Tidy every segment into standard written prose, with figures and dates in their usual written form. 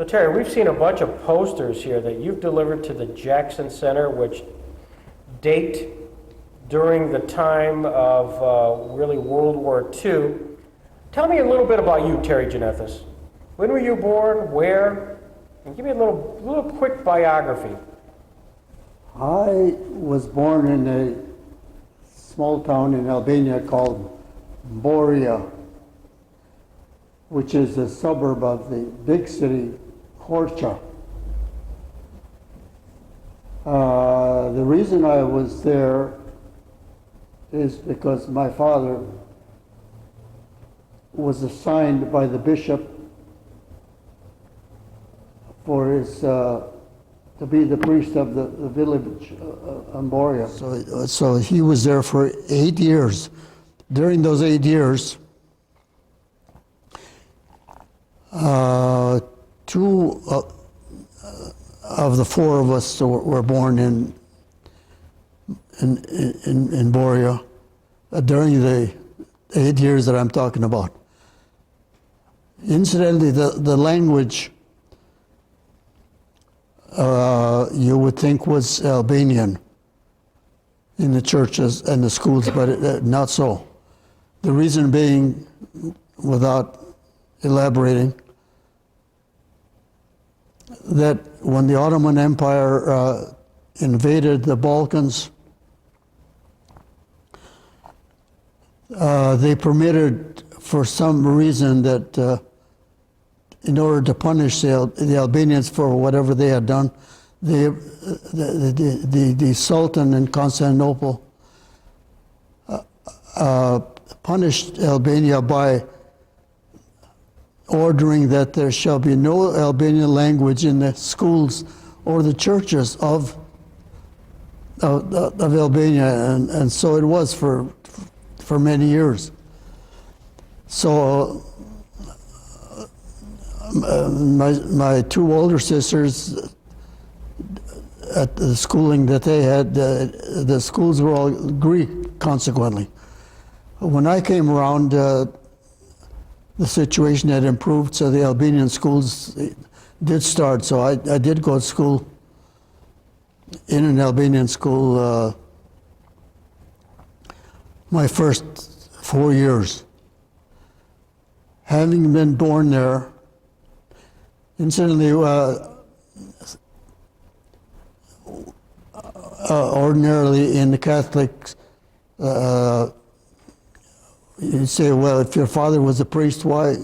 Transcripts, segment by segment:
Terry, we've seen a bunch of posters here that you've delivered to the Jackson Center, which date during the time of really World War II. Tell me a little bit about you, Terry Jonethis. When were you born? Where? And give me a little quick biography. I was born in a small town in Albania called Boria, which is a suburb of the big city, Horcha. The reason I was there is because my father was assigned by the bishop for his to be the priest of the village Amboria. So he was there for 8 years. During those 8 years, two of the four of us were born in Boria during the 8 years that I'm talking about. Incidentally, the language you would think was Albanian in the churches and the schools, but not so. The reason being, without elaborating, that when the Ottoman Empire invaded the Balkans, they permitted, for some reason, that in order to punish the Albanians for whatever they had done, the Sultan in Constantinople punished Albania by ordering that there shall be no Albanian language in the schools or the churches of Albania, and so it was for many years. So my two older sisters, at the schooling that they had, the schools were all Greek, consequently. When I came around, the situation had improved, so the Albanian schools did start. So I did go to school in an Albanian school my first 4 years. Having been born there, incidentally, ordinarily in the Catholics, you say, well, if your father was a priest, why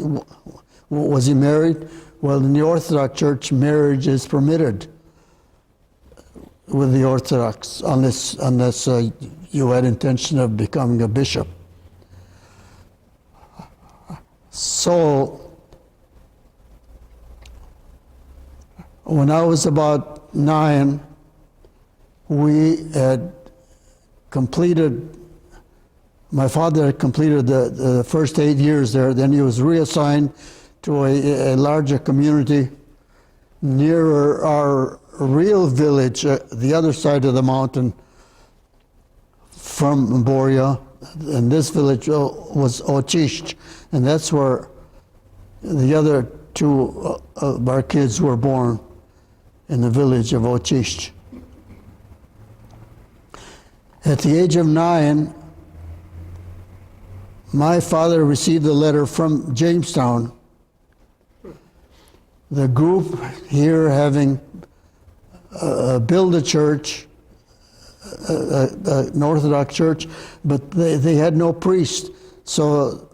was he married? Well, in the Orthodox Church, marriage is permitted with the Orthodox, unless you had intention of becoming a bishop. So, when I was about 9, we had completed, my father had completed the first 8 years there, then he was reassigned to a larger community nearer our real village, the other side of the mountain from Boria, and this village was Ocisht, and that's where the other two of our kids were born, in the village of Ocisht. At the age of 9, my father received a letter from Jamestown, the group here having built a church, an Orthodox church, but they had no priest. So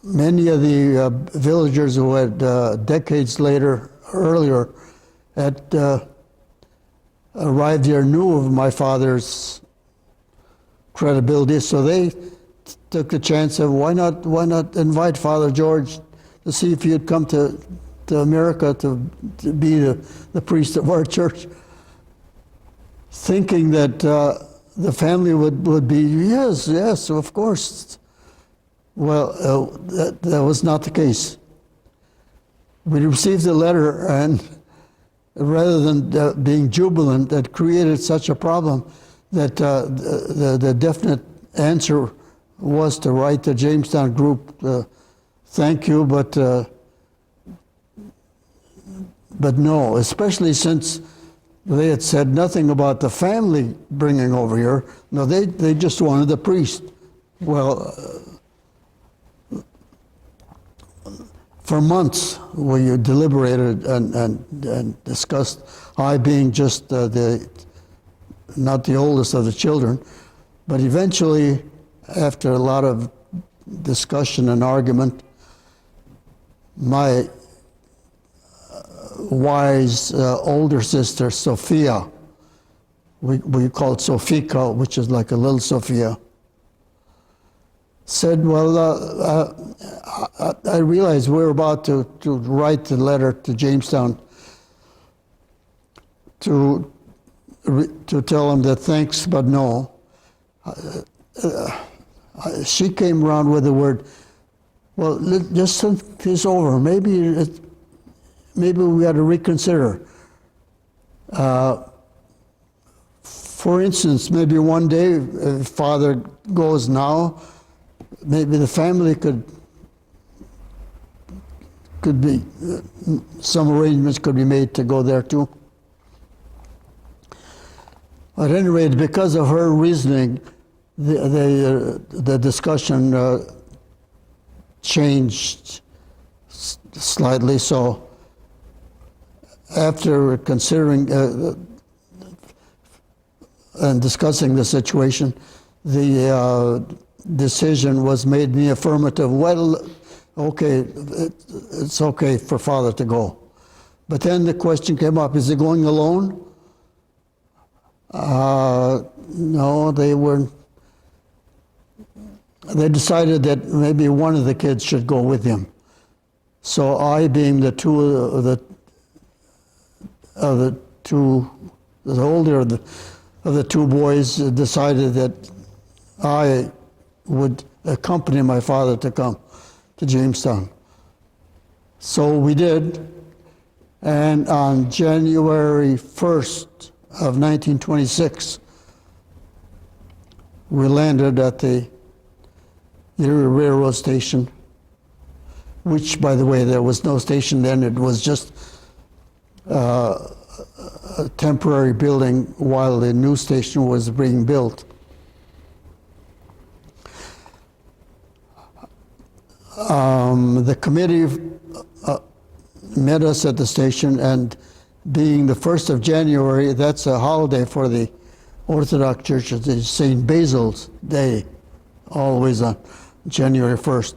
many of the villagers who had decades earlier had arrived here knew of my father's credibility, so they took the chance of why not invite Father George to see if he'd come to America to be the priest of our church, thinking that the family would be, yes, of course. Well, that was not the case. We received a letter, and rather than being jubilant, that created such a problem that the definite answer was to write the Jamestown group, thank you, but But no, especially since they had said nothing about the family bringing over here. No, they just wanted the priest. Well, for months we deliberated and discussed, I being just not the oldest of the children, but eventually, after a lot of discussion and argument, my wise older sister, Sophia, we call it Sofika, which is like a little Sophia, said, well, I realized we were about to write the letter to Jamestown to tell them that thanks, but no. She came around with the word, well, just think this over. Maybe we ought to reconsider. For instance, maybe one day, if Father goes now, maybe the family could be, some arrangements could be made to go there too. At any rate, because of her reasoning, the discussion changed slightly. So after considering and discussing the situation, the decision was made in the affirmative. Well, okay, it's okay for Father to go. But then the question came up, is he going alone? No, they decided that maybe one of the kids should go with him. So I, being the older of the two boys, decided that I would accompany my father to come to Jamestown. So we did, and on January 1st of 1926, we landed at the Erie Railroad Station, which, by the way, there was no station then. It was just a temporary building while the new station was being built. The committee met us at the station, and being the 1st of January, that's a holiday for the Orthodox churches. It's St. Basil's Day, always on January 1st.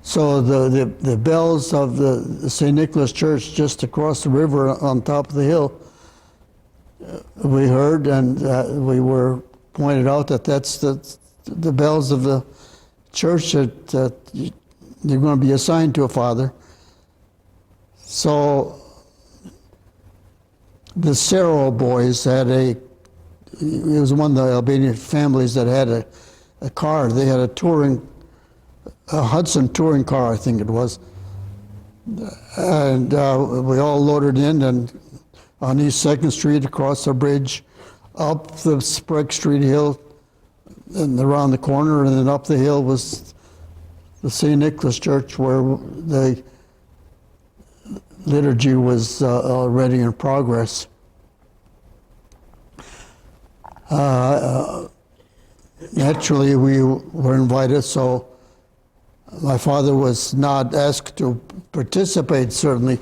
So the bells of the St. Nicholas Church just across the river on top of the hill, we heard, and we were pointed out that that's the bells of the church that you're going to be assigned to a father. So the Cerro boys had it was one of the Albanian families that had a car. They had a Hudson touring car, I think it was. And we all loaded in, and on East 2nd Street, across the bridge, up the Sprague Street Hill, and around the corner, and then up the hill was the St. Nicholas Church, where the liturgy was already in progress. Naturally, we were invited, so my father was not asked to participate, certainly,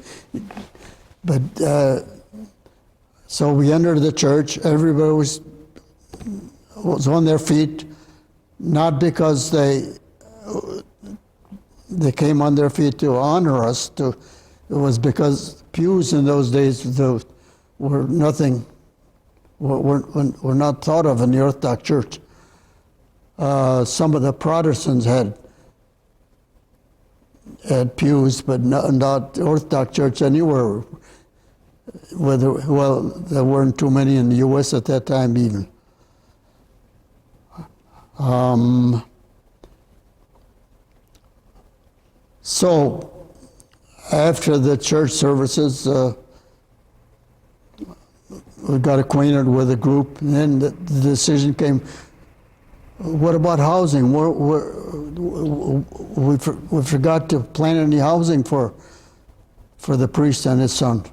but so we entered the church. Everybody was on their feet, not because they came on their feet to honor us. It was because pews in those days were not thought of in the Orthodox Church. Some of the Protestants had pews, but not the Orthodox Church anywhere. Well, there weren't too many in the U.S. at that time even. So after the church services, we got acquainted with the group, and then the decision came, what about housing? We forgot to plan any housing for the priest and his son.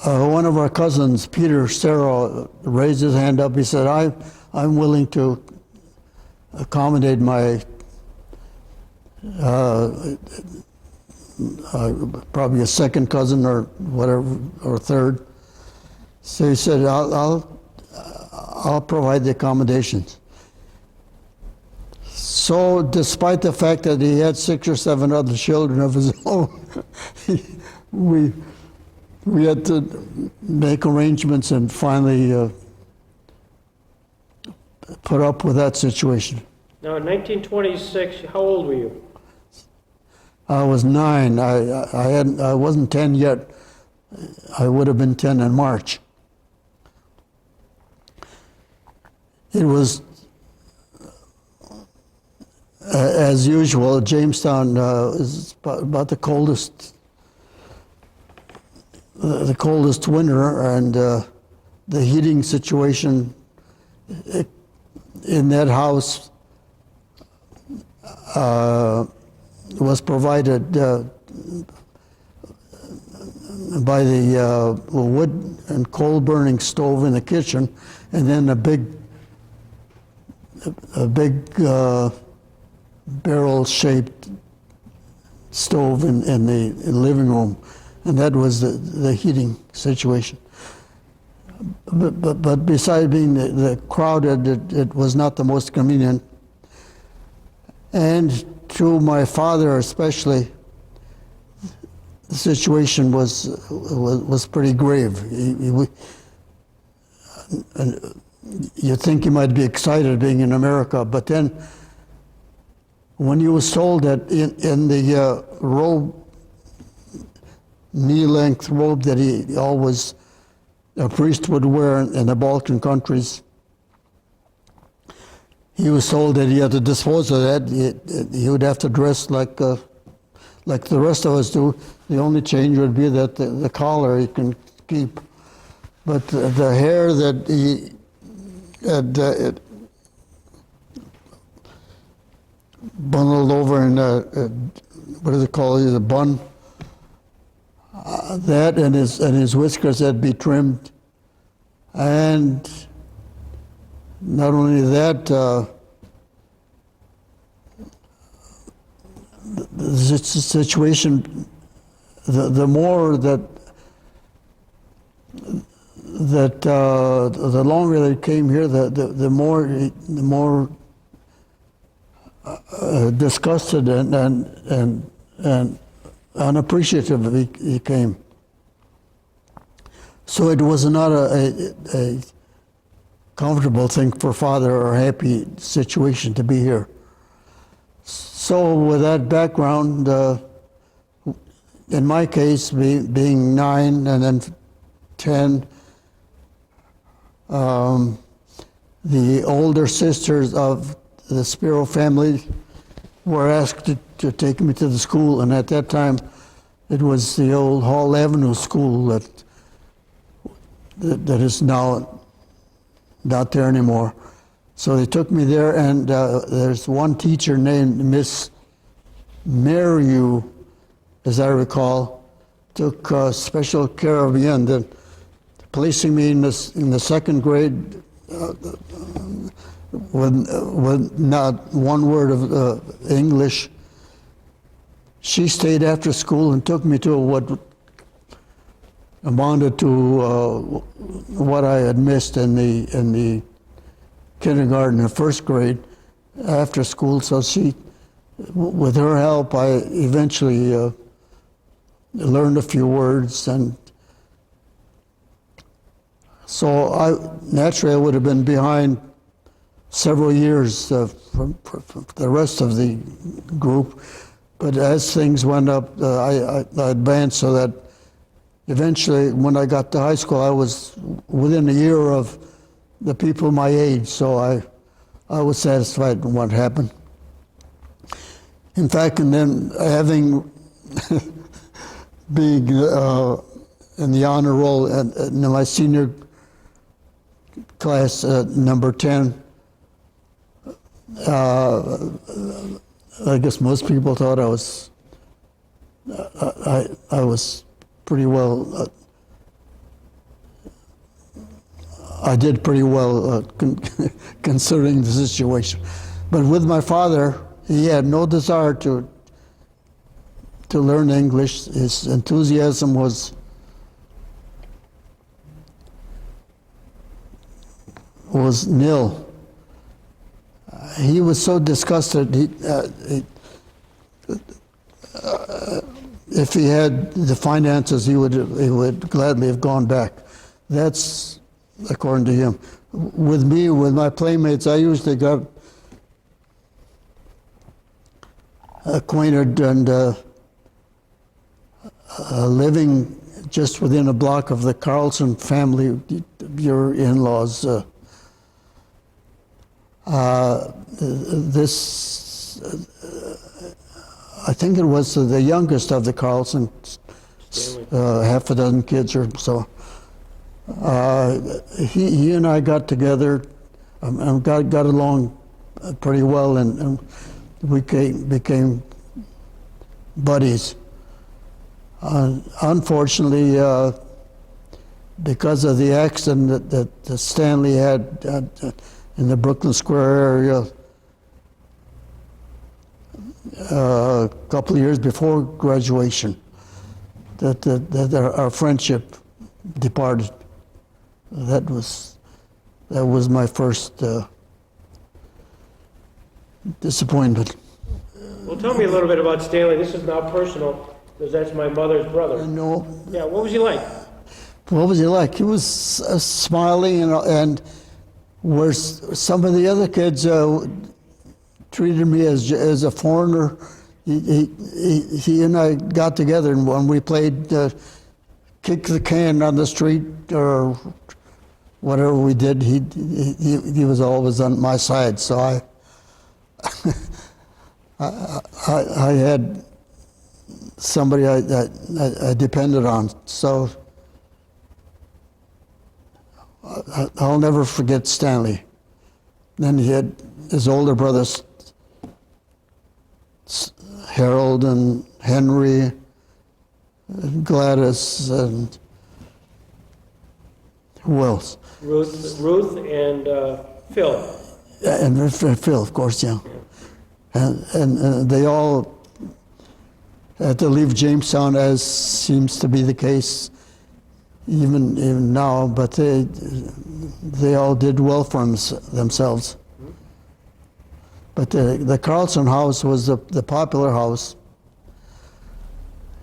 One of our cousins, Peter Serra, raised his hand up. He said, I'm willing to accommodate my probably a second cousin or whatever, or third. So he said, I'll provide the accommodations. So despite the fact that he had 6 or 7 other children of his own, we had to make arrangements and finally put up with that situation. Now, in 1926, how old were you? I was 9. I wasn't 10 yet. I would have been 10 in March. It was, as usual, Jamestown is about the coldest winter, and the heating situation in that house was provided by the wood and coal burning stove in the kitchen, and then a big barrel-shaped stove in the living room, and that was the heating situation. But besides being the crowded, it was not the most convenient. And to my father especially, the situation was pretty grave. You think he might be excited being in America, but then when he was told that in the robe, knee-length robe that a priest would wear in the Balkan countries, he was told that he had to dispose of that. He would have to dress like the rest of us do. The only change would be that the collar he can keep. But the hair that he had bundled over in what do they call it, a bun, that and his whiskers had to be trimmed. And not only that, the situation, the more the longer they came here, the more disgusted and unappreciative he came. So it was not a comfortable thing for father, or a happy situation to be here. So with that background, in my case, being 9 and then 10, the older sisters of the Spiro family were asked to take me to the school, and at that time, it was the old Hall Avenue school that is now not there anymore. So they took me there, and there's one teacher named Miss Mariu, as I recall, took special care of me, and then placing me in the 2nd grade with not one word of English. She stayed after school and took me to what amounted to what I had missed in the kindergarten and 1st grade after school. So she, with her help, I eventually learned a few words, and so naturally I would have been behind several years from the rest of the group. But as things went up, I advanced so that eventually, when I got to high school, I was within a year of the people my age, so I was satisfied with what happened. In fact, and then having being in the honor roll in my senior class, number 10, I guess most people thought I was pretty well I did pretty well considering the situation. But with my father, he had no desire to learn English. His enthusiasm was nil. He was so disgusted. If he had the finances, he would gladly have gone back. That's according to him. With me, with my playmates, I usually got acquainted and living just within a block of the Carlson family, your in-laws. I think it was the youngest of the Carlsons, half a dozen kids or so. He and I got together and got along pretty well, and we became buddies. Unfortunately, because of the accident that Stanley had in the Brooklyn Square area a couple of years before graduation, that our friendship departed. That was my first disappointment. Well, tell me a little bit about Stanley. This is now personal, because that's my mother's brother. No. Yeah, what was he like? What was he like? He was smiling, and where some of the other kids treated me as a foreigner, he and I got together, and when we played kick the can on the street or whatever we did, he was always on my side. So I had somebody I depended on. So I'll never forget Stanley. Then he had his older brothers, Harold and Henry, and Gladys, and who else? Ruth and Phil. And Phil, of course, yeah. And they all had to leave Jamestown, as seems to be the case even now, but they all did well for themselves. But the Carlson house was the popular house.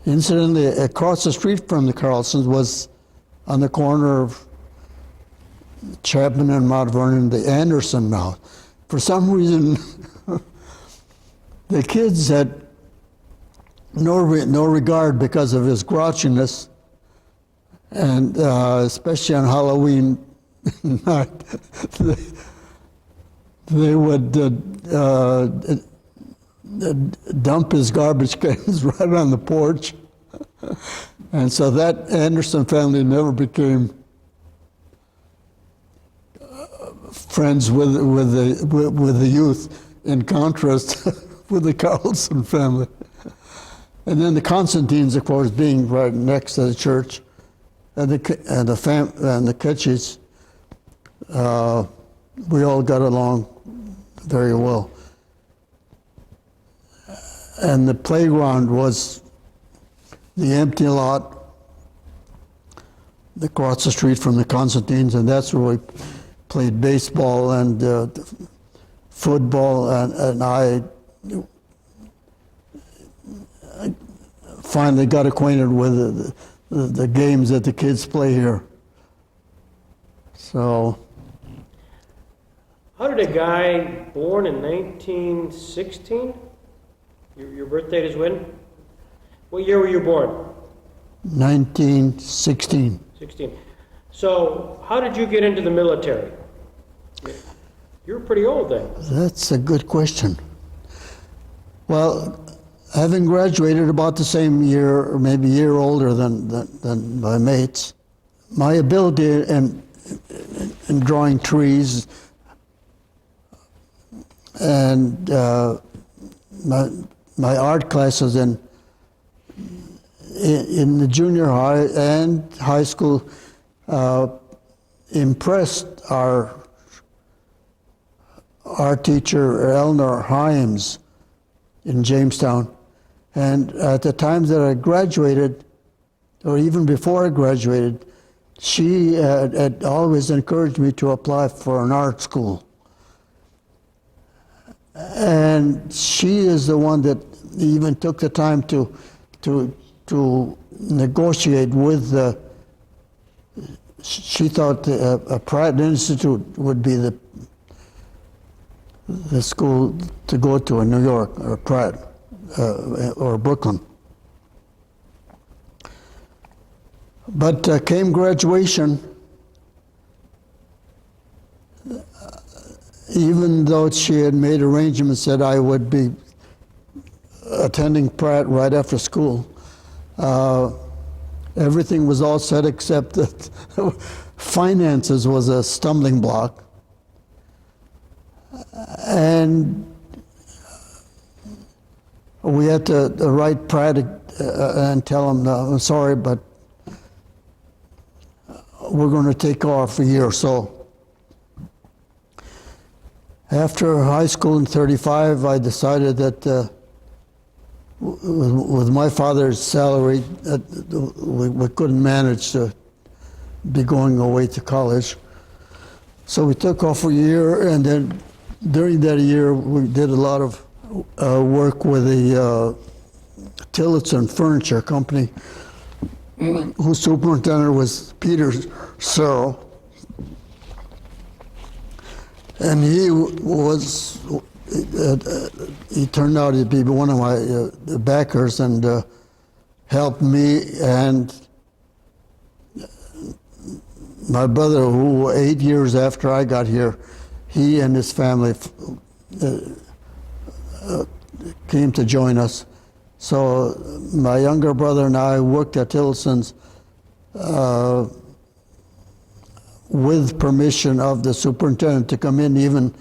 Incidentally, across the street from the Carlsons was on the corner of Chapman and Mount Vernon, the Anderson house. For some reason, the kids had no regard because of his grouchiness, and especially on Halloween night, they would dump his garbage cans right on the porch. And so that Anderson family never became friends with the youth, in contrast with the Carlson family. And then the Constantines, of course, being right next to the church, and the Ketchies, we all got along very well. And the playground was the empty lot across the street from the Constantines, and that's where we played baseball and football, and I finally got acquainted with the games that the kids play here. So. How did a guy born in 1916, your birth date is when? What year were you born? 1916. 16. So how did you get into the military? You were pretty old then. That's a good question. Well, having graduated about the same year, or maybe a year older than my mates, my ability in drawing trees and my art classes in the junior high and high school impressed our teacher, Eleanor Himes, in Jamestown. And at the time that I graduated, or even before I graduated, she had always encouraged me to apply for an art school. And she is the one that even took the time to negotiate with the, she thought a Pratt Institute would be the school to go to in New York, or Pratt, or Brooklyn. But came graduation, even though she had made arrangements that I would be attending Pratt right after school, everything was all set except that finances was a stumbling block. And we had to write Pratt and tell them, I'm sorry, but we're going to take off a year or so. After high school in '35, I decided that with my father's salary, we couldn't manage to be going away to college. So we took off a year, and then during that year, we did a lot of work with the Tillotson Furniture Company, whose superintendent was Peter Searle. And he turned out to be one of my backers and helped me and my brother, who 8 years after I got here, he and his family came to join us. So my younger brother and I worked at Tillotson's with permission of the superintendent to come in even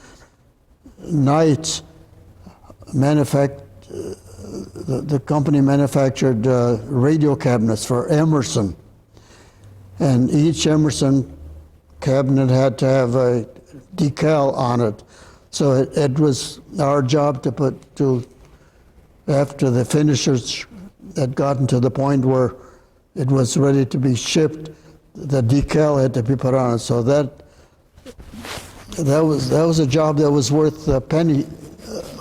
nights. The company manufactured radio cabinets for Emerson. And each Emerson cabinet had to have a decal on it. So it was our job after the finishers had gotten to the point where it was ready to be shipped, the decal had to be put on it. So that was a job that was worth a penny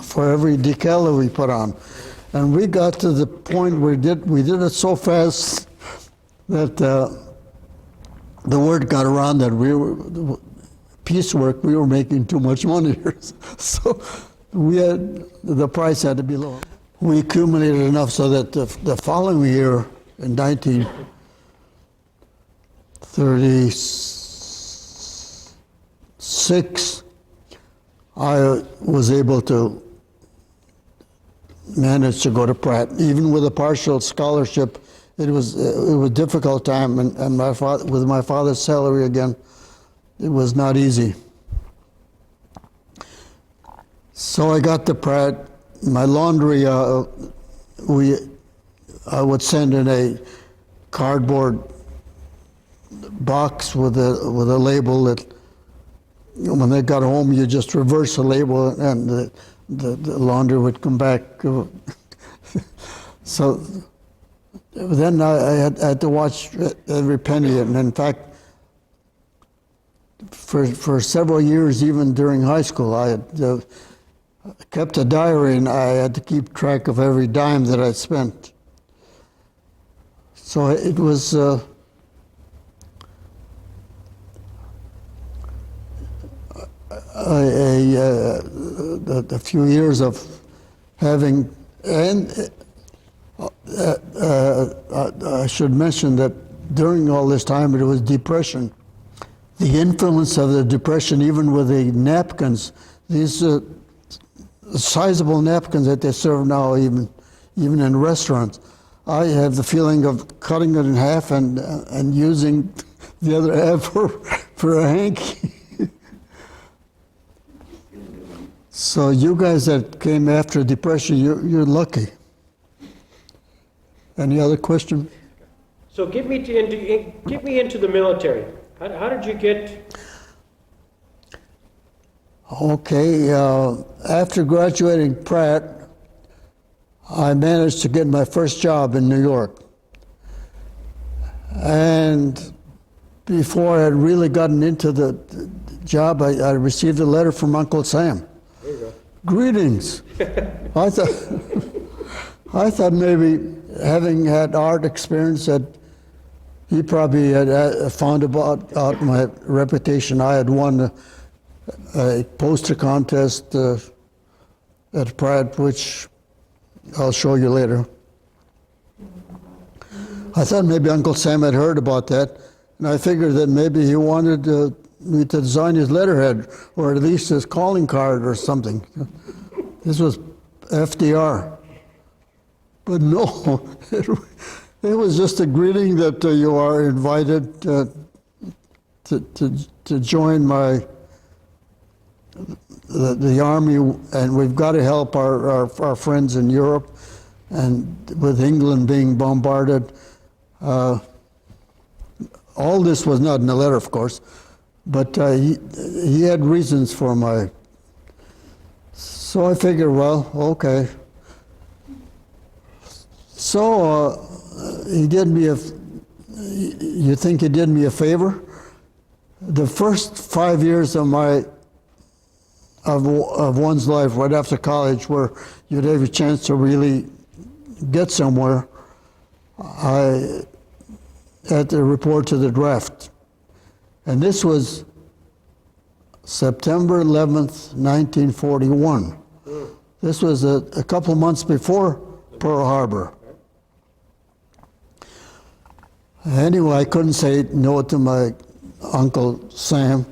for every decal that we put on. And we got to the point where we did it so fast that the word got around that piecework, we were making too much money here. So the price had to be lower. We accumulated enough so that the following year, in 1936, I was able to manage to go to Pratt. Even with a partial scholarship, it was a difficult time, and with my father's salary again, it was not easy. So I got to Pratt. My laundry, I would send in a cardboard box with a label that, when they got home, you just reverse the label and the laundry would come back. So then I had to watch every penny, and in fact, for several years, even during high school, I had kept a diary, and I had to keep track of every dime that I spent. So it was a few years of having, and I should mention that during all this time, it was Depression. The influence of the Depression, even with the napkins, these sizable napkins that they serve now, even in restaurants. I have the feeling of cutting it in half and using the other half for a hanky. So you guys that came after Depression, you're lucky. Any other question? So get me into the military. How did you get, Okay, after graduating Pratt, I managed to get my first job in New York. And before I had really gotten into the job, I received a letter from Uncle Sam. there you go. Greetings. I thought, I thought maybe having had art experience that he probably had found out my reputation. I had won a poster contest at Pratt, which I'll show you later. I thought maybe Uncle Sam had heard about that, and I figured that maybe he wanted me to design his letterhead, or at least his calling card or something. This was FDR. But no, it was just a greeting that you are invited to join the army, and we've got to help our friends in Europe, and with England being bombarded. All this was not in the letter, of course, but he had reasons for my. So I figured, well, okay. So he did me you think he did me a favor? The first 5 years of one's life right after college, where you'd have a chance to really get somewhere, I had to report to the draft. And this was September 11th, 1941. This was a couple months before Pearl Harbor. Anyway, I couldn't say no to my Uncle Sam,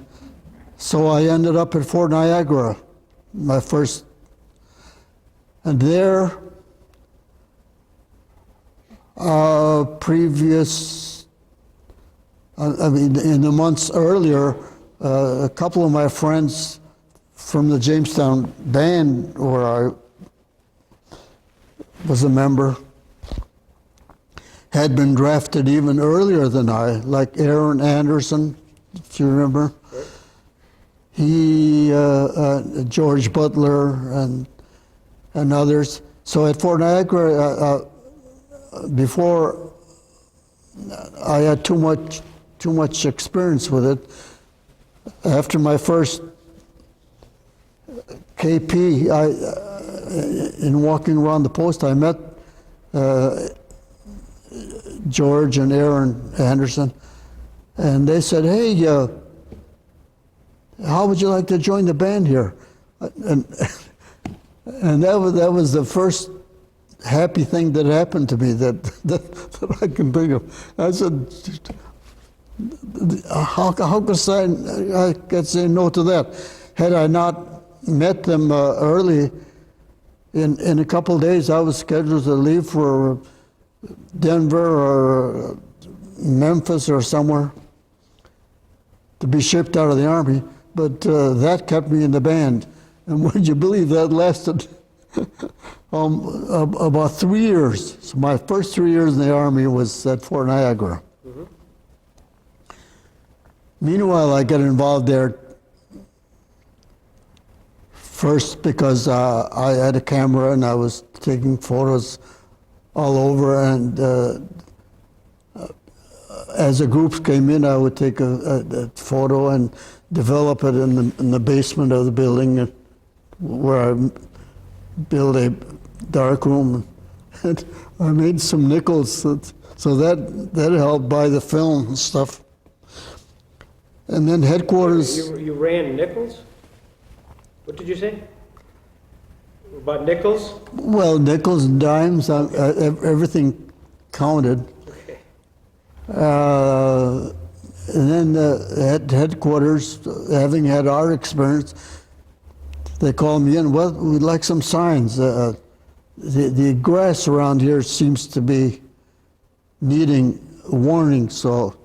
so I ended up at Fort Niagara, my first, and there, previous, I mean, in the months earlier, a couple of my friends from the Jamestown band, where I was a member, had been drafted even earlier than I, like Aaron Anderson, if you remember. He, George Butler, and others. So at Fort Niagara, before I had too much experience with it, after my first KP, in walking around the post, I met George and Aaron Anderson, and they said, "Hey, how would you like to join the band here?" And that was the first happy thing that happened to me that I can think of. I said, "How could I could say no to that?" Had I not met them early, in a couple of days, I was scheduled to leave for Denver or Memphis or somewhere to be shipped out of the Army, but that kept me in the band. And would you believe that lasted about 3 years? So my first 3 years in the Army was at Fort Niagara. Mm-hmm. Meanwhile, I got involved there first because I had a camera and I was taking photos all over, and as the groups came in, I would take a photo and develop it in the basement of the building, where I built a dark room. And I made some nickels, so that helped buy the film and stuff. And then headquarters. You ran nickels? What did you say? About nickels? Well, nickels and dimes, everything counted. Okay. And then at headquarters, having had our experience, they called me in. Well, we'd like some signs. The grass around here seems to be needing warning, so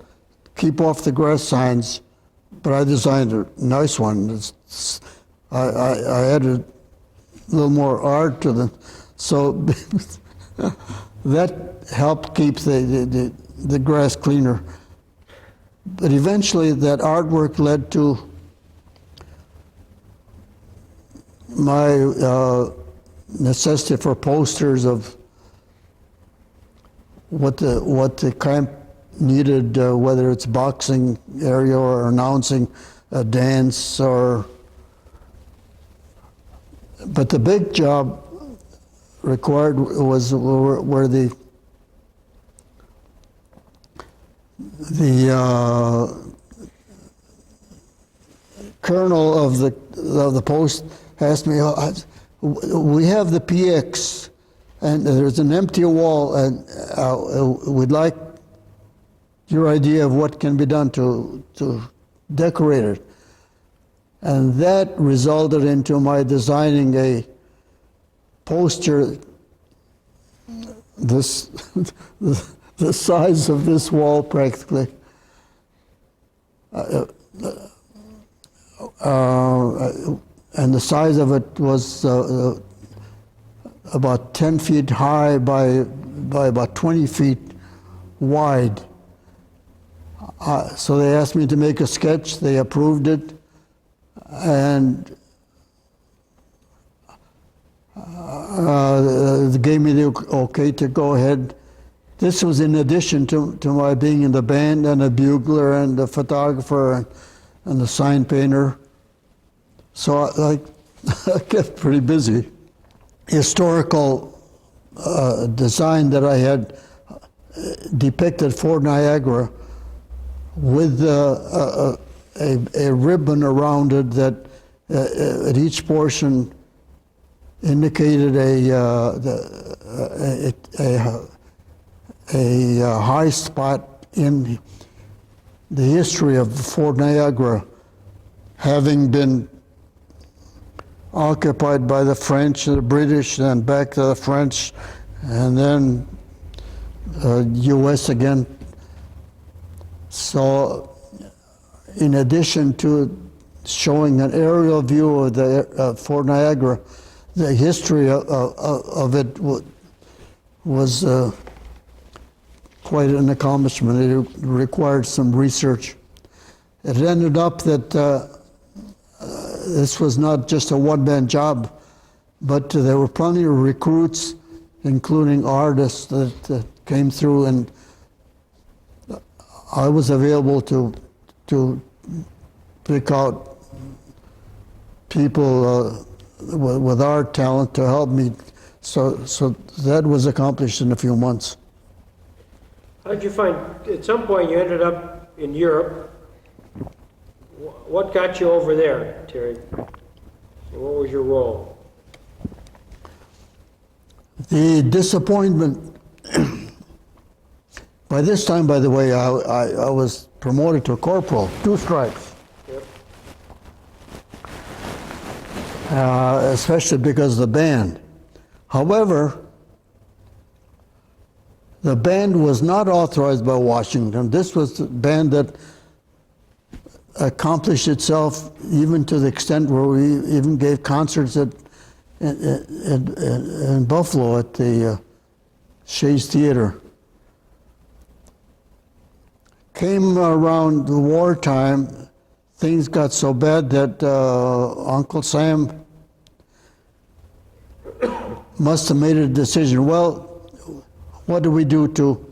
keep off the grass signs. But I designed a nice one. I added a little more art to them, so that helped keep the grass cleaner. But eventually that artwork led to my necessity for posters of what the camp needed, whether it's boxing area or announcing a dance or. But the big job required was where the colonel of the post asked me, "We have the PX, and there's an empty wall, and we'd like your idea of what can be done to decorate it." And that resulted into my designing a poster the size of this wall practically. And the size of it was about 10 feet high by about 20 feet wide. So they asked me to make a sketch, they approved it, and they gave me the okay to go ahead. This was in addition to my being in the band and a bugler and a photographer and a sign painter. So I kept pretty busy. Historical design that I had depicted Fort Niagara with a ribbon around it that at each portion indicated a high spot in the history of Fort Niagara, having been occupied by the French, the British, and back to the French, and then U.S. again. So, in addition to showing an aerial view of the Fort Niagara, the history of it was quite an accomplishment. It required some research. It ended up that this was not just a one-man job, but there were plenty of recruits, including artists that came through, and I was available to pick out people with art talent to help me. So that was accomplished in a few months. How did you find, at some point you ended up in Europe. What got you over there, Terry? And what was your role? The disappointment, by this time, by the way, I was promoted to a corporal, 2 stripes. Yep. Especially because of the band. However, the band was not authorized by Washington. This was the band that accomplished itself even to the extent where we even gave concerts in Buffalo at the Shays Theater. Came around the wartime, things got so bad that Uncle Sam must have made a decision. Well, what do we do to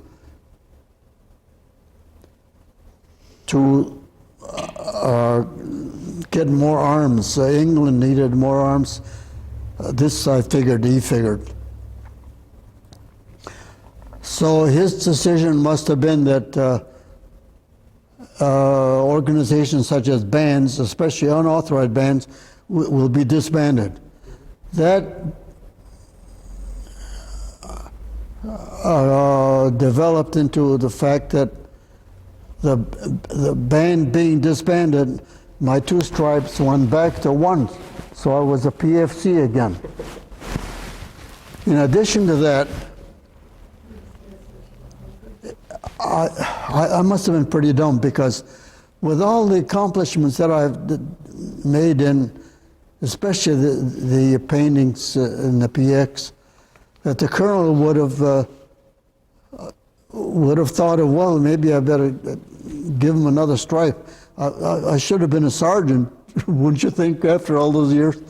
get more arms? England needed more arms. This he figured. So his decision must have been that organizations such as bands, especially unauthorized bands, will be disbanded. That developed into the fact that the band being disbanded, my 2 stripes went back to 1, so I was a PFC again. In addition to that, I must have been pretty dumb, because with all the accomplishments that I've made in, especially the paintings in the PX, that the colonel would have thought of, well, maybe I better give him another stripe. I should have been a sergeant, wouldn't you think, after all those years?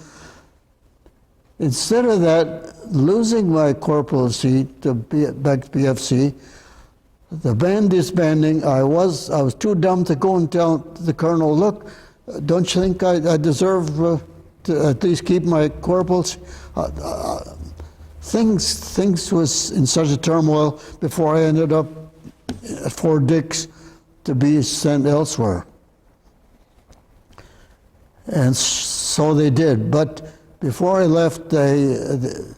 Instead of that, losing my corporalcy back to BFC, the band disbanding, I was too dumb to go and tell the colonel, look, don't you think I deserve to at least keep my corporals? Things was in such a turmoil before I ended up at Fort Dix to be sent elsewhere. And so they did. But before I left, the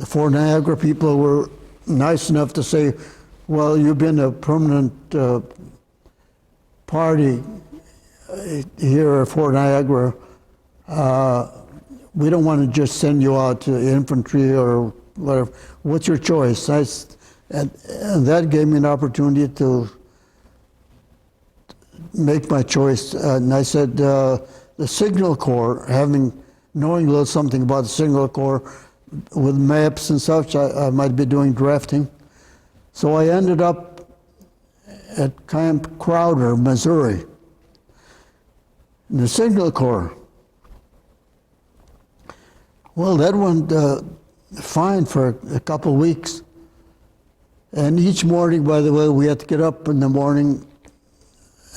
Fort Niagara people were nice enough to say, well, you've been a permanent party here at Fort Niagara. We don't want to just send you out to infantry or whatever. What's your choice? And that gave me an opportunity to make my choice. And I said, the Signal Corps, knowing a little something about the Signal Corps, with maps and such, I might be doing drafting. So I ended up at Camp Crowder, Missouri, in the Signal Corps. Well, that went fine for a couple of weeks. And each morning, by the way, we had to get up in the morning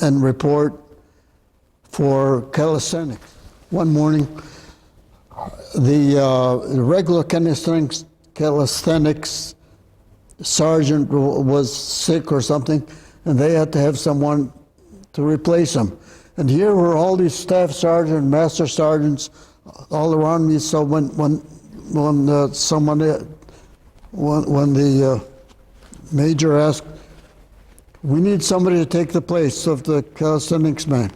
and report for calisthenics. One morning, the regular calisthenics sergeant was sick or something, and they had to have someone to replace him. And here were all these staff sergeants, master sergeants, all around me. So when the major asked, we need somebody to take the place of the calisthenics man.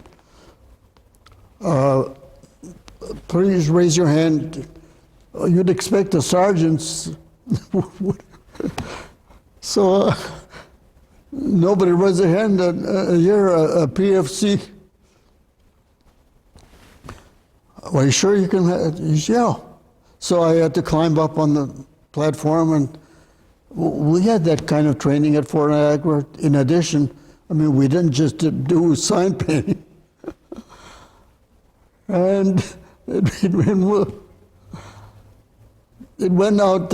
Please raise your hand. You'd expect the sergeants. So nobody raised their hand. You're a PFC. Are you sure you can? Yeah. So I had to climb up on the platform, and we had that kind of training at Fort Niagara. In addition, I mean, we didn't just do sign painting. And it went out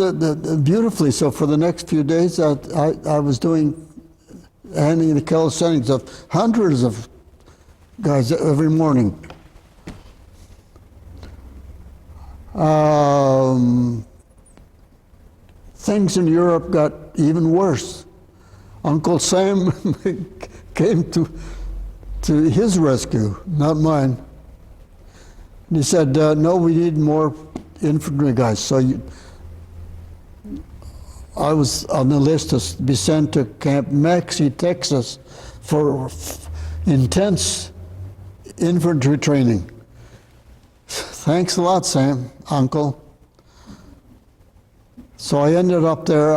beautifully. So for the next few days, I was handing the calisthenics of hundreds of guys every morning. Things in Europe got even worse. Uncle Sam came to his rescue, not mine. And he said, no, we need more infantry guys. So I was on the list to be sent to Camp Maxey, Texas for intense infantry training. Thanks a lot, Sam, Uncle. So I ended up there,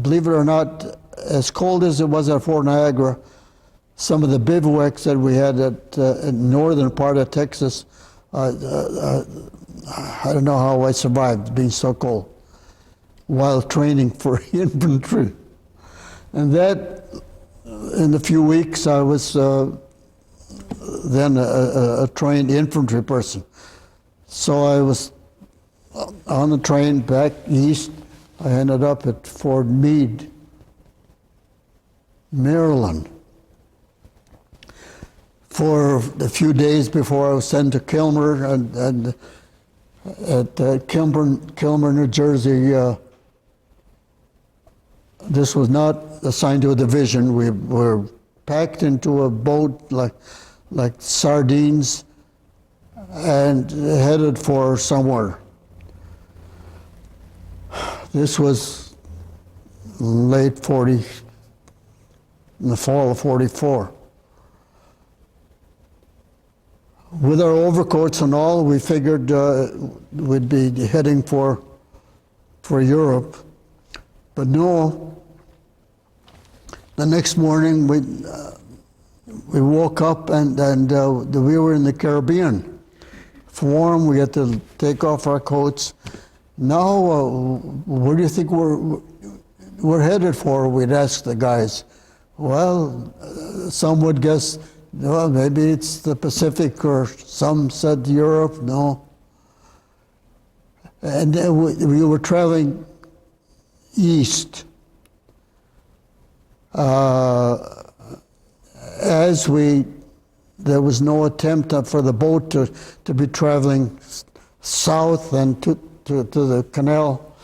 believe it or not, as cold as it was at Fort Niagara, some of the bivouacs that we had at northern part of Texas, I don't know how I survived being so cold while training for infantry. And that, in a few weeks, I was then a trained infantry person. So I was on the train back east. I ended up at Fort Meade, Maryland, for a few days before I was sent to Kilmer, and at Kilmer, New Jersey. This was not assigned to a division. We were packed into a boat like sardines and headed for somewhere. This was late 40, in the fall of 44. With our overcoats and all, we figured we'd be heading for Europe. But no, the next morning we woke up and we were in the Caribbean. Warm, we had to take off our coats. Now, where do you think we're headed for? We'd ask the guys. Well, some would guess, well, maybe it's the Pacific, or some said Europe. No. And then we were traveling east. There was no attempt for the boat to be traveling south and to the canal,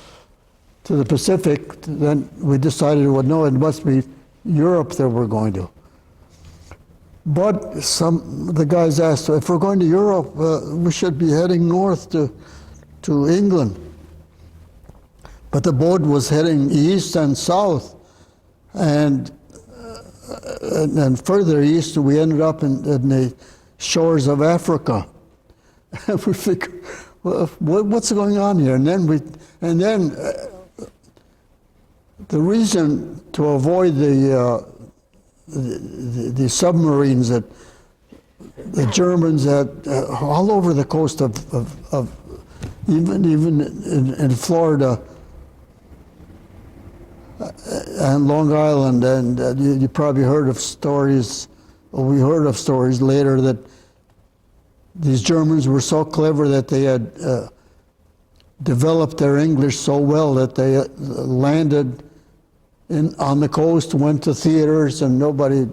to the Pacific. Then we decided, well, no, it must be Europe that we're going to. But the guys asked, if we're going to Europe, we should be heading north to England. But the boat was heading east and south, and further east, we ended up in the shores of Africa. And we figured, well, what's going on here? And then the reason to avoid the submarines that the Germans had all over the coast of even in Florida and Long Island, and you probably heard of stories, or we heard of stories later, that these Germans were so clever that they had developed their English so well that they landed on the coast, went to theaters, and nobody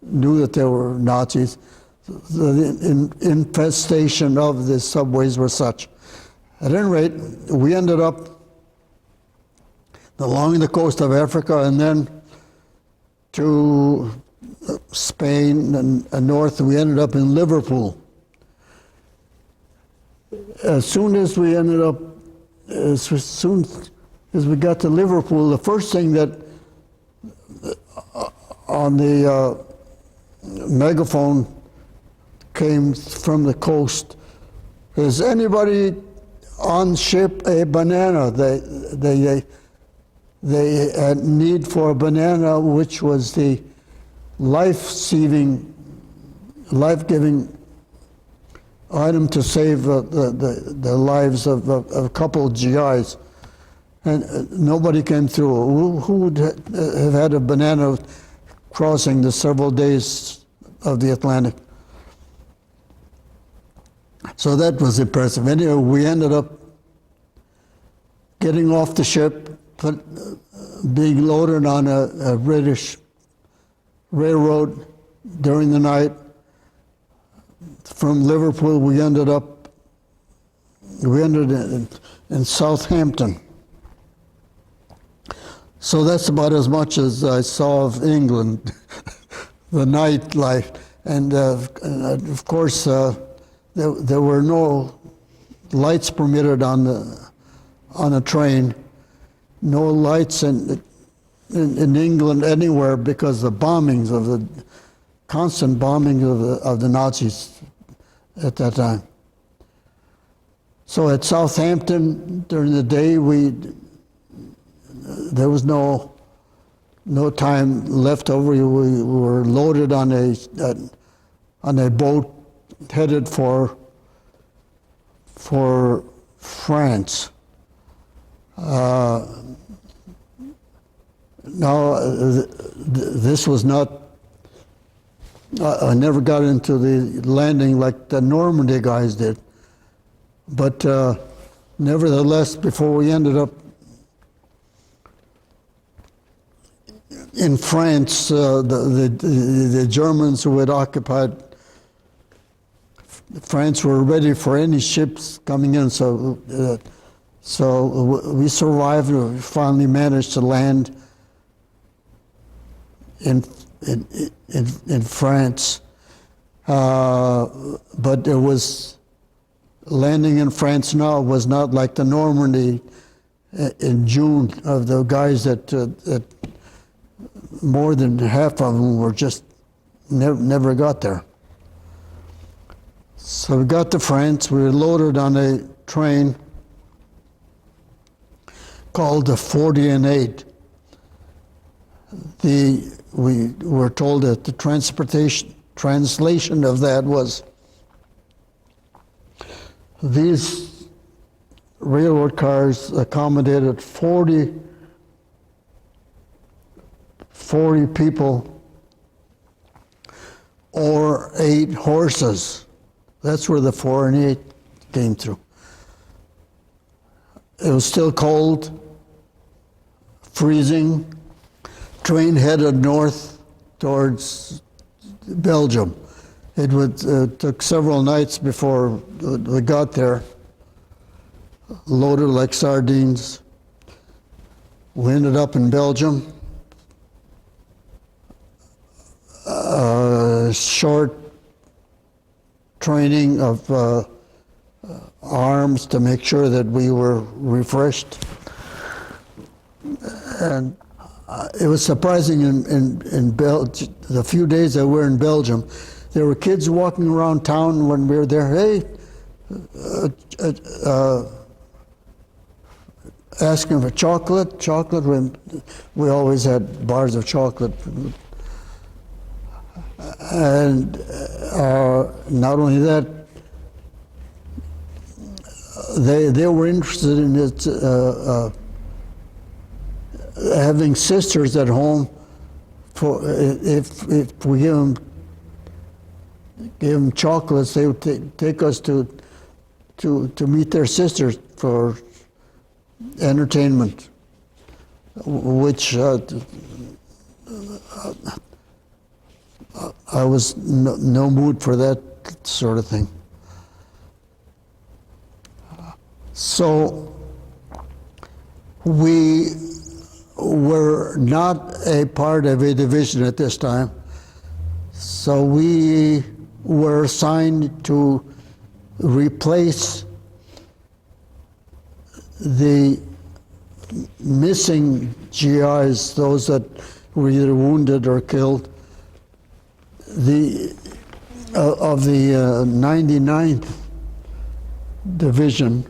knew that they were Nazis. The infestation of the subways were such. At any rate, we ended up along the coast of Africa, and then to Spain and north. We ended up in Liverpool. As soon as we got to Liverpool, the first thing that on the megaphone came from the coast is, anybody on ship a banana? They had need for a banana, which was the life-giving item to save the lives of a couple of GIs. And nobody came through. Who would have had a banana crossing the several days of the Atlantic? So that was impressive. Anyway, we ended up getting off the ship, being loaded on a British railroad during the night. From Liverpool, we ended in Southampton. So that's about as much as I saw of England, the nightlife. And of course, there were no lights permitted on a train. No lights in England anywhere, because the bombings of the constant bombing of the Nazis at that time. So at Southampton during the day, there was no time left over. We were loaded on a boat headed for France. Now, this was not, I never got into the landing like the Normandy guys did. But nevertheless, before we ended up in France, the Germans who had occupied France were ready for any ships coming in. So we survived. We finally managed to land in France, but it was landing in France now was not like the Normandy in June of the guys that more than half of them were just never got there. So we got to France. We were loaded on a train called the 40 and 8. We were told that the translation of that was, these railroad cars accommodated 40 people or 8 horses. That's where the 4 and 8 came through. It was still cold, freezing. Train headed north towards Belgium. It took several nights before we got there, loaded like sardines. We ended up in Belgium. Short training of arms to make sure that we were refreshed. And it was surprising in Belgium, the few days that we were in Belgium, there were kids walking around town when we were there, hey, asking for chocolate. We always had bars of chocolate. And not only that, they were interested in it, having sisters at home. For if we give them chocolates, they would take us to meet their sisters for entertainment, which I was no mood for that sort of thing. So we were not a part of a division at this time. So we were assigned to replace the missing GIs, those that were either wounded or killed, of the 99th Division,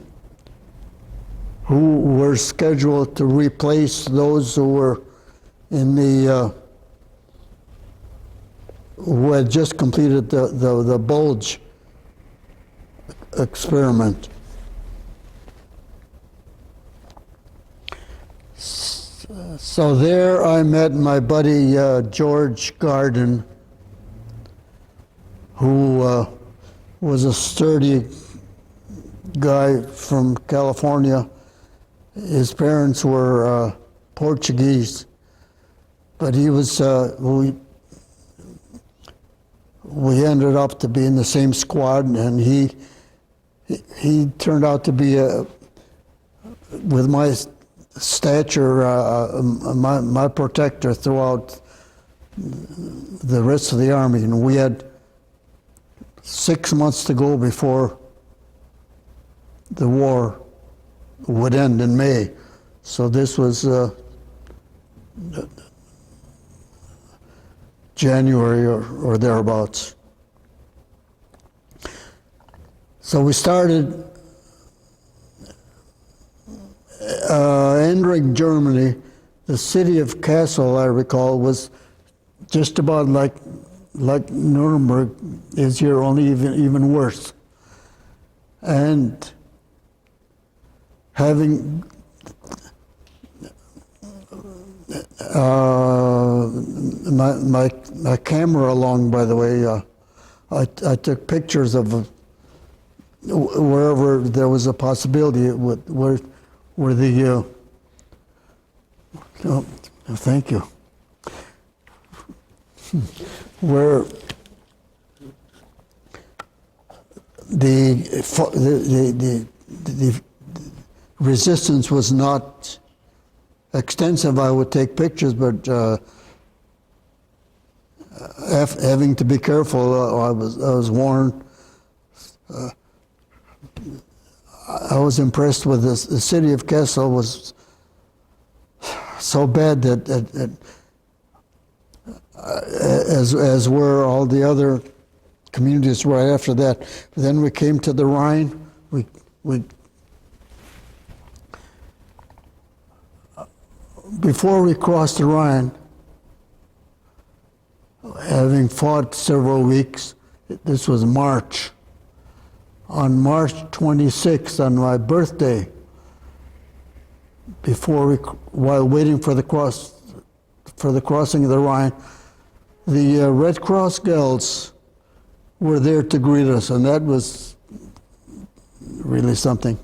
who were scheduled to replace those who were in the who had just completed the bulge experiment. So there I met my buddy George Garden, who was a sturdy guy from California. His parents were Portuguese, but he was, we ended up to be in the same squad, and he turned out to be, with my stature, my protector throughout the rest of the Army. And we had 6 months to go before the war would end in May. So this was January or thereabouts. So we started entering Germany. The city of Kassel, I recall, was just about like Nuremberg is here, only even worse. And having my camera along, by the way, I took pictures of wherever there was a possibility where the oh, thank you, where the resistance was not extensive. I would take pictures, but having to be careful, I was warned. I was impressed with this. The city of Kassel was so bad that as were all the other communities right after that. But then we came to the Rhine. Before we crossed the Rhine, having fought several weeks, this was March. On March 26th, on my birthday, while waiting for the crossing of the Rhine, the Red Cross girls were there to greet us, and that was really something.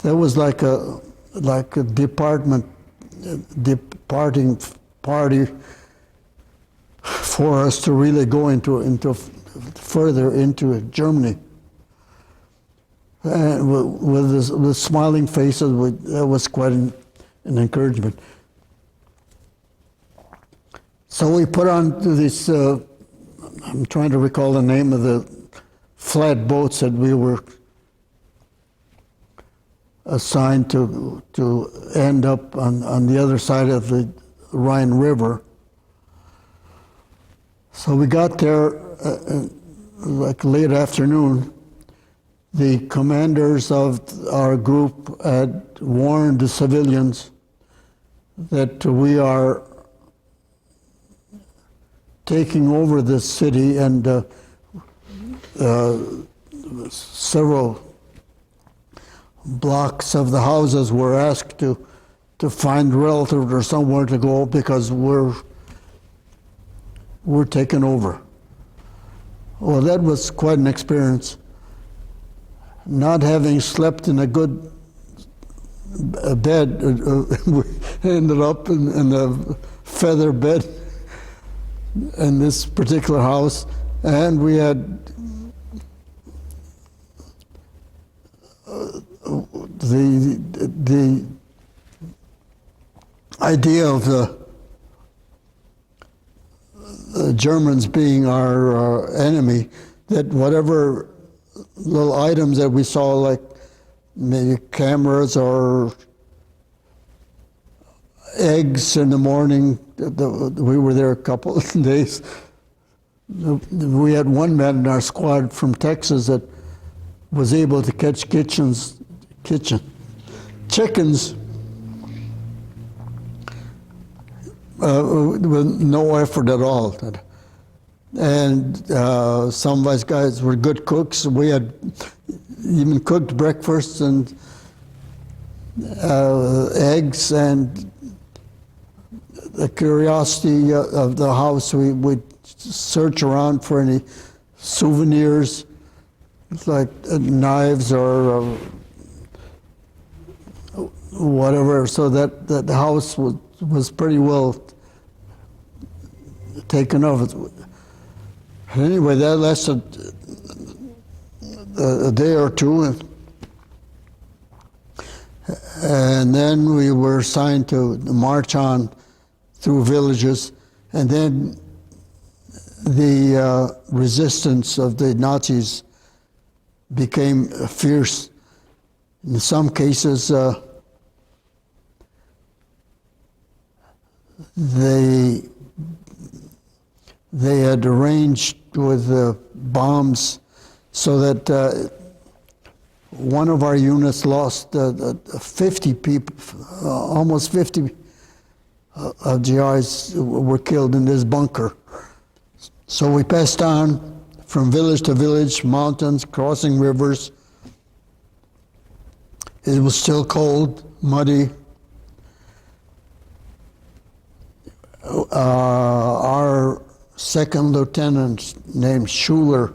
That was like a departing party for us to really go into further into Germany. And with smiling faces, that was quite an encouragement. So we put on this, I'm trying to recall the name of the flat boats that we were assigned to end up on the other side of the Rhine River. So we got there like late afternoon. The commanders of our group had warned the civilians that we are taking over the city, and several blocks of the houses were asked to find relatives or somewhere to go because we're taken over. Well, that was quite an experience. Not having slept in a good bed, we ended up in a feather bed in this particular house, and we had the idea of the Germans being our enemy, that whatever little items that we saw, like maybe cameras or eggs in the morning, we were there a couple of days. We had one man in our squad from Texas that was able to catch chickens with no effort at all. And some of us guys were good cooks. We had even cooked breakfast and eggs, and the curiosity of the house, we would search around for any souvenirs, like knives or whatever, so that the house was pretty well taken over. Anyway, that lasted a day or two, and then we were assigned to march on through villages, and then the resistance of the Nazis became fierce. In some cases, they had arranged with bombs so that one of our units lost 50 people, almost 50 of GIs were killed in this bunker. So we passed on from village to village, mountains, crossing rivers. It was still cold, muddy. Our second lieutenant, named Schuler,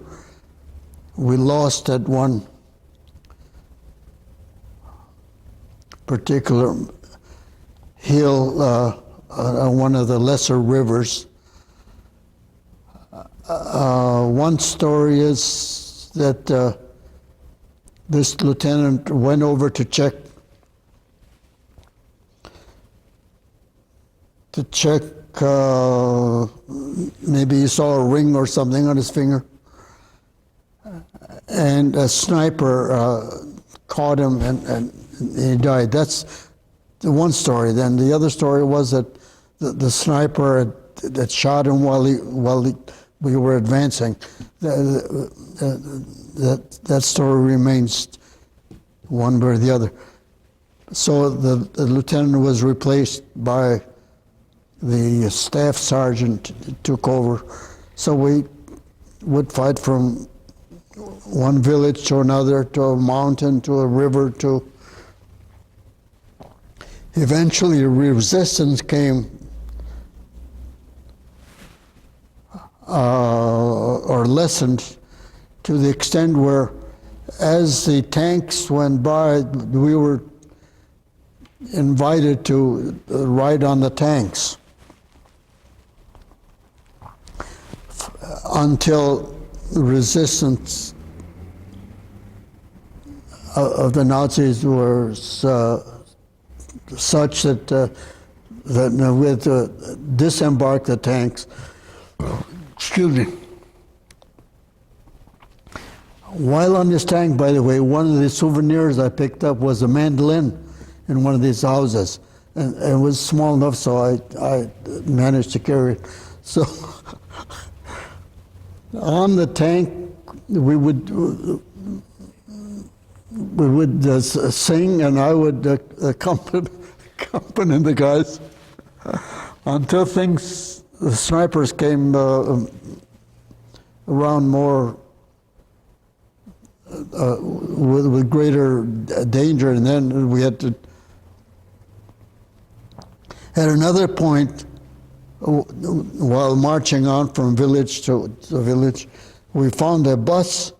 we lost at one particular hill on one of the lesser rivers. One story is that this lieutenant went over to check maybe he saw a ring or something on his finger, and a sniper caught him and he died. That's the one story. Then the other story was that the sniper that shot him while we were advancing. That story remains one way or the other. So the lieutenant was replaced by the staff sergeant took over. So we would fight from one village to another, to a mountain, to a river, to eventually resistance came or lessened to the extent where, as the tanks went by, we were invited to ride on the tanks until the resistance of the Nazis was such that we had to disembark the tanks. Excuse me. While on this tank, by the way, one of the souvenirs I picked up was a mandolin in one of these houses. And it was small enough, so I managed to carry it. So on the tank, we would sing, and I would accompany the guys until the snipers came around more with greater danger, and then we had to. At another point, while marching on from village to village, we found a bus,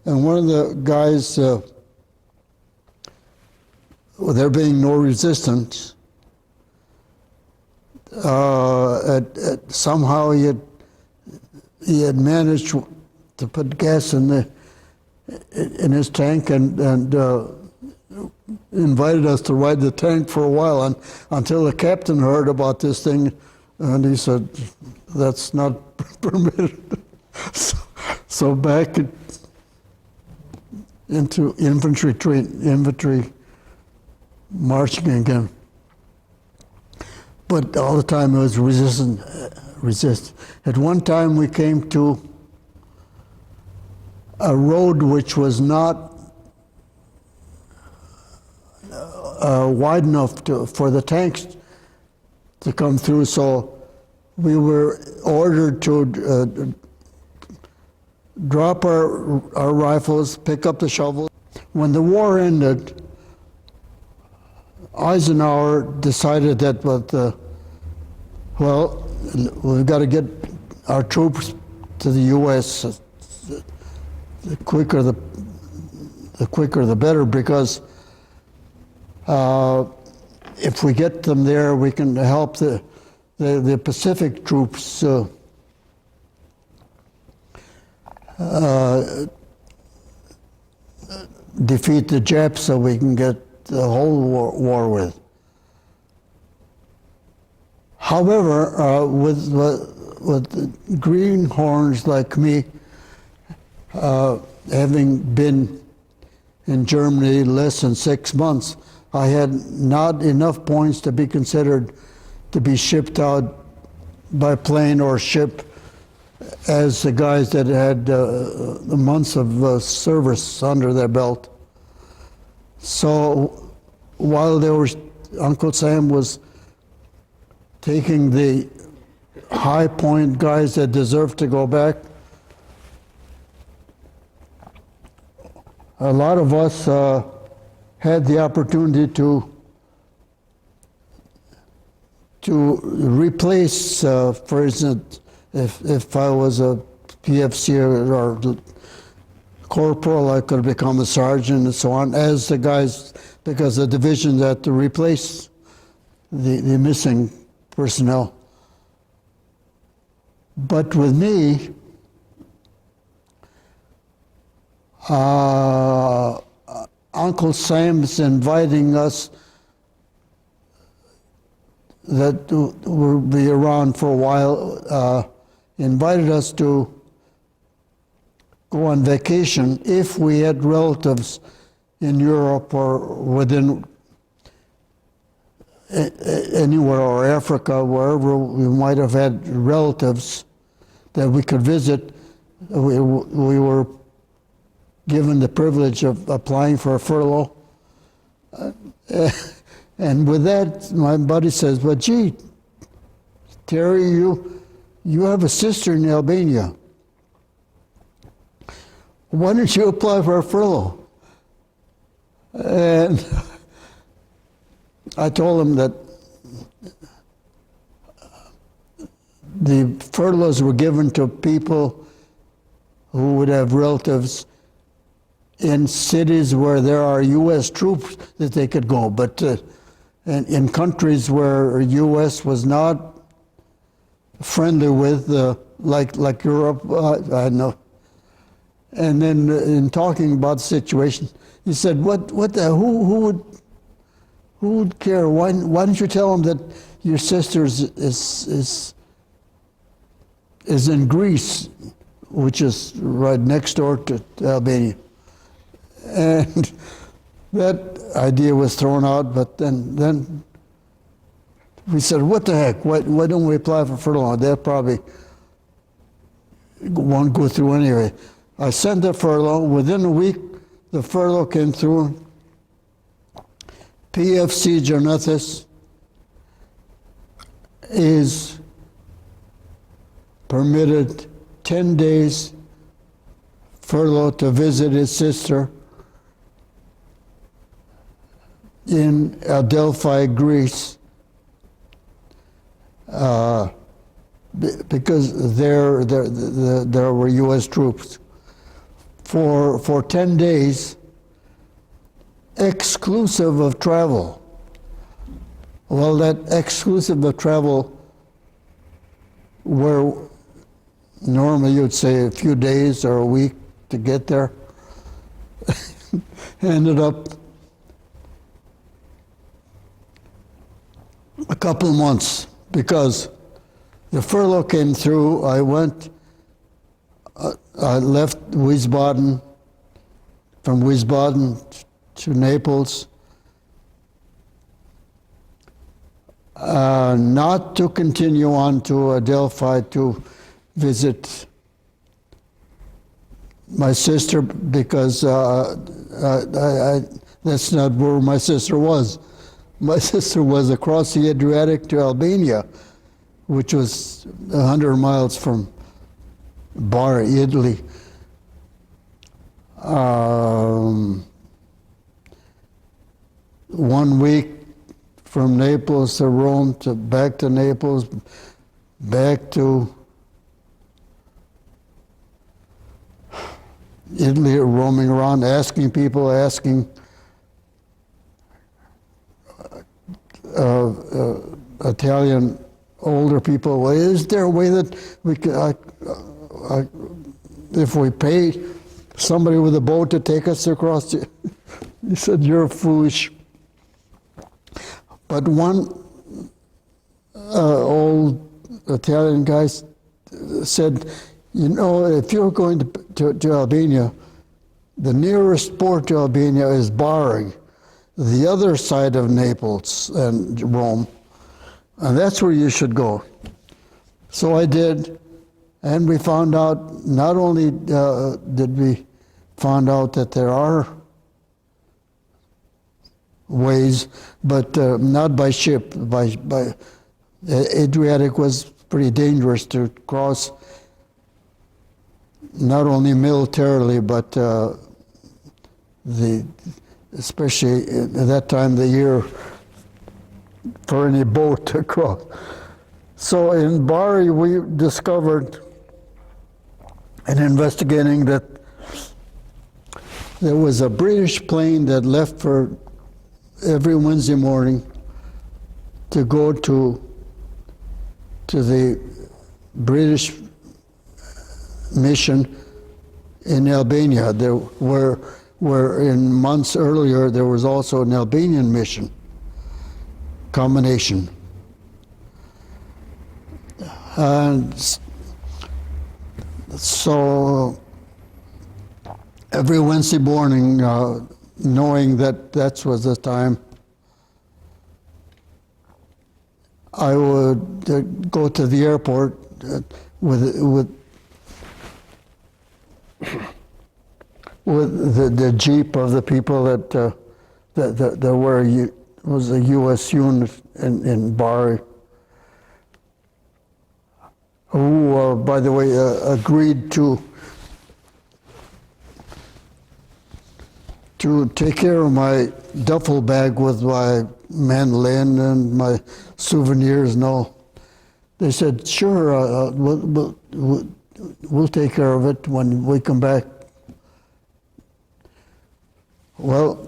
and one of the guys, there being no resistance, somehow he had managed to put gas in his tank and invited us to ride the tank for a while, until the captain heard about this thing, and he said, "That's not permitted." So back into infantry marching again. But all the time it was resist. At one time we came to a road which was not wide enough for the tanks to come through, so we were ordered to drop our rifles, pick up the shovels. When the war ended, Eisenhower decided that, well, we've got to get our troops to the U.S. The quicker the better, because if we get them there, we can help the Pacific troops defeat the Japs, so we can get the whole war with. However, with greenhorns like me, having been in Germany less than 6 months, I had not enough points to be considered to be shipped out by plane or ship as the guys that had the months of service under their belt. So while Uncle Sam was taking the high point guys that deserved to go back, a lot of us had the opportunity to replace, for instance, if I was a PFC or corporal, I could have become a sergeant and so on, as the guys, because the division had to replace the missing personnel. But with me, Uncle Sam's inviting us that will be around for a while, invited us to go on vacation if we had relatives in Europe or within anywhere, or Africa, wherever we might have had relatives that we could visit. We were given the privilege of applying for a furlough. And with that, my buddy says, "But gee, Terry, you have a sister in Albania. Why don't you apply for a furlough?" And I told him that the furloughs were given to people who would have relatives in cities where there are U.S. troops that they could go, but in countries where U.S. was not friendly with, like Europe, I know. And then in talking about the situation, he said, who would care? Why don't you tell them that your sister is in Greece, which is right next door to Albania? And that idea was thrown out, but then we said, what the heck? Why don't we apply for furlough? They'll probably won't go through anyway. I sent the furlough. Within a week, the furlough came through. PFC Jonethis is permitted 10 days furlough to visit his sister in Adelphi, Greece, because there were U.S. troops for 10 days, exclusive of travel. Well, that exclusive of travel, where normally you'd say a few days or a week to get there, ended up a couple of months, because the furlough came through. I left Wiesbaden, from Wiesbaden to Naples, not to continue on to Adelphi to visit my sister, because that's not where my sister was. My sister was across the Adriatic to Albania, which was 100 miles from Bari, Italy. 1 week from Naples to Rome, back to Naples, back to Italy, roaming around, asking Italian older people, well, is there a way that we could, if we pay somebody with a boat to take us across? He said, you're foolish. But one old Italian guy said, you know, if you're going to Albania, the nearest port to Albania is Bari, the other side of Naples and Rome, and that's where you should go. So I did, and we found out, not only did we find out that there are ways, but not by ship. By Adriatic was pretty dangerous to cross, not only militarily, but especially at that time of the year, for any boat to cross. So in Bari, we discovered, in investigating, that there was a British plane that left for every Wednesday morning to go to the British mission in Albania. There where in months earlier there was also an Albanian mission combination. And so every Wednesday morning, knowing that that was the time, I would go to the airport with the jeep of the people that was a U.S. unit in Bari, who, by the way, agreed to take care of my duffel bag with my mandolin and my souvenirs and all. They said, sure, we'll take care of it when we come back. Well,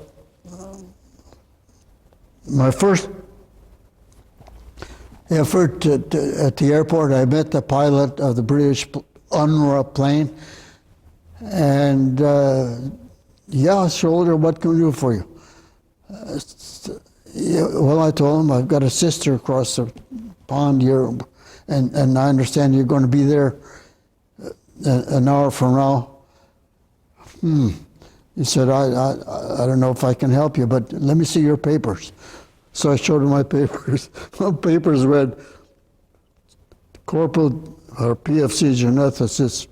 my first effort at the airport, I met the pilot of the British UNRWA plane, and yeah, shoulder, what can we do for you? Yeah, well, I told him I've got a sister across the pond here, and I understand you're going to be there an hour from now. He said, I don't know if I can help you, but let me see your papers. So I showed him my papers. My papers read, Corporal or PFC Jonethis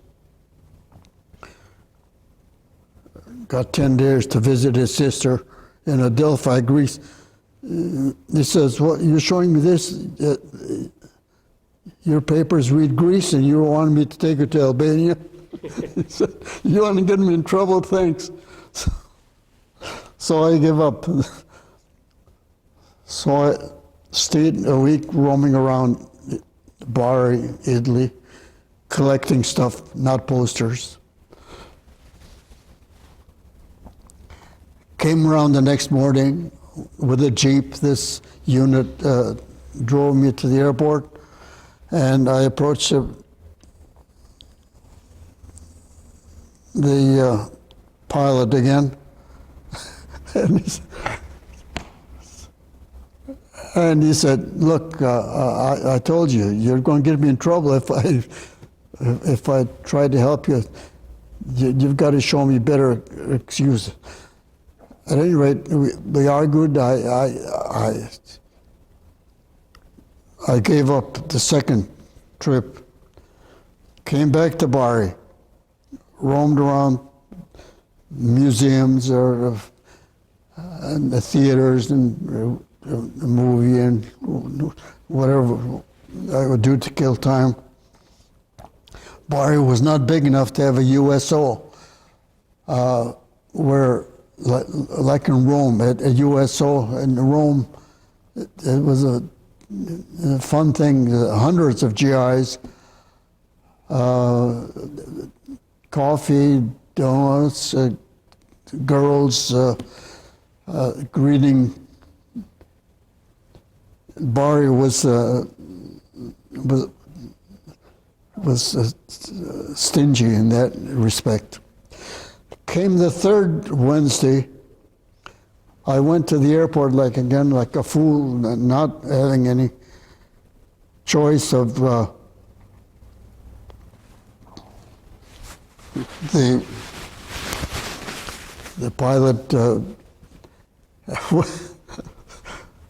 got 10 days to visit his sister in Adelphi, Greece. He says, "What, you're showing me this? Your papers read Greece, and you want me to take her to Albania?" He said, "You want to get me in trouble? Thanks." So I give up. So I stayed a week roaming around Bari, Italy, collecting stuff, not posters. Came around the next morning with a Jeep. This unit drove me to the airport, and I approached the pilot again. And he said, "Look, I told you, you're going to get me in trouble if I try to help you. You've got to show me better excuse." At any rate, we argued. I gave up the second trip, came back to Bari, roamed around museums and the theaters and the movie and whatever I would do to kill time. Bari was not big enough to have a USO, where, like in Rome, at a USO in Rome, it was a fun thing, hundreds of GIs, coffee, donuts, girls greeting. Bari was stingy in that respect. Came the third Wednesday, I went to the airport like a fool, not having any choice of the pilot.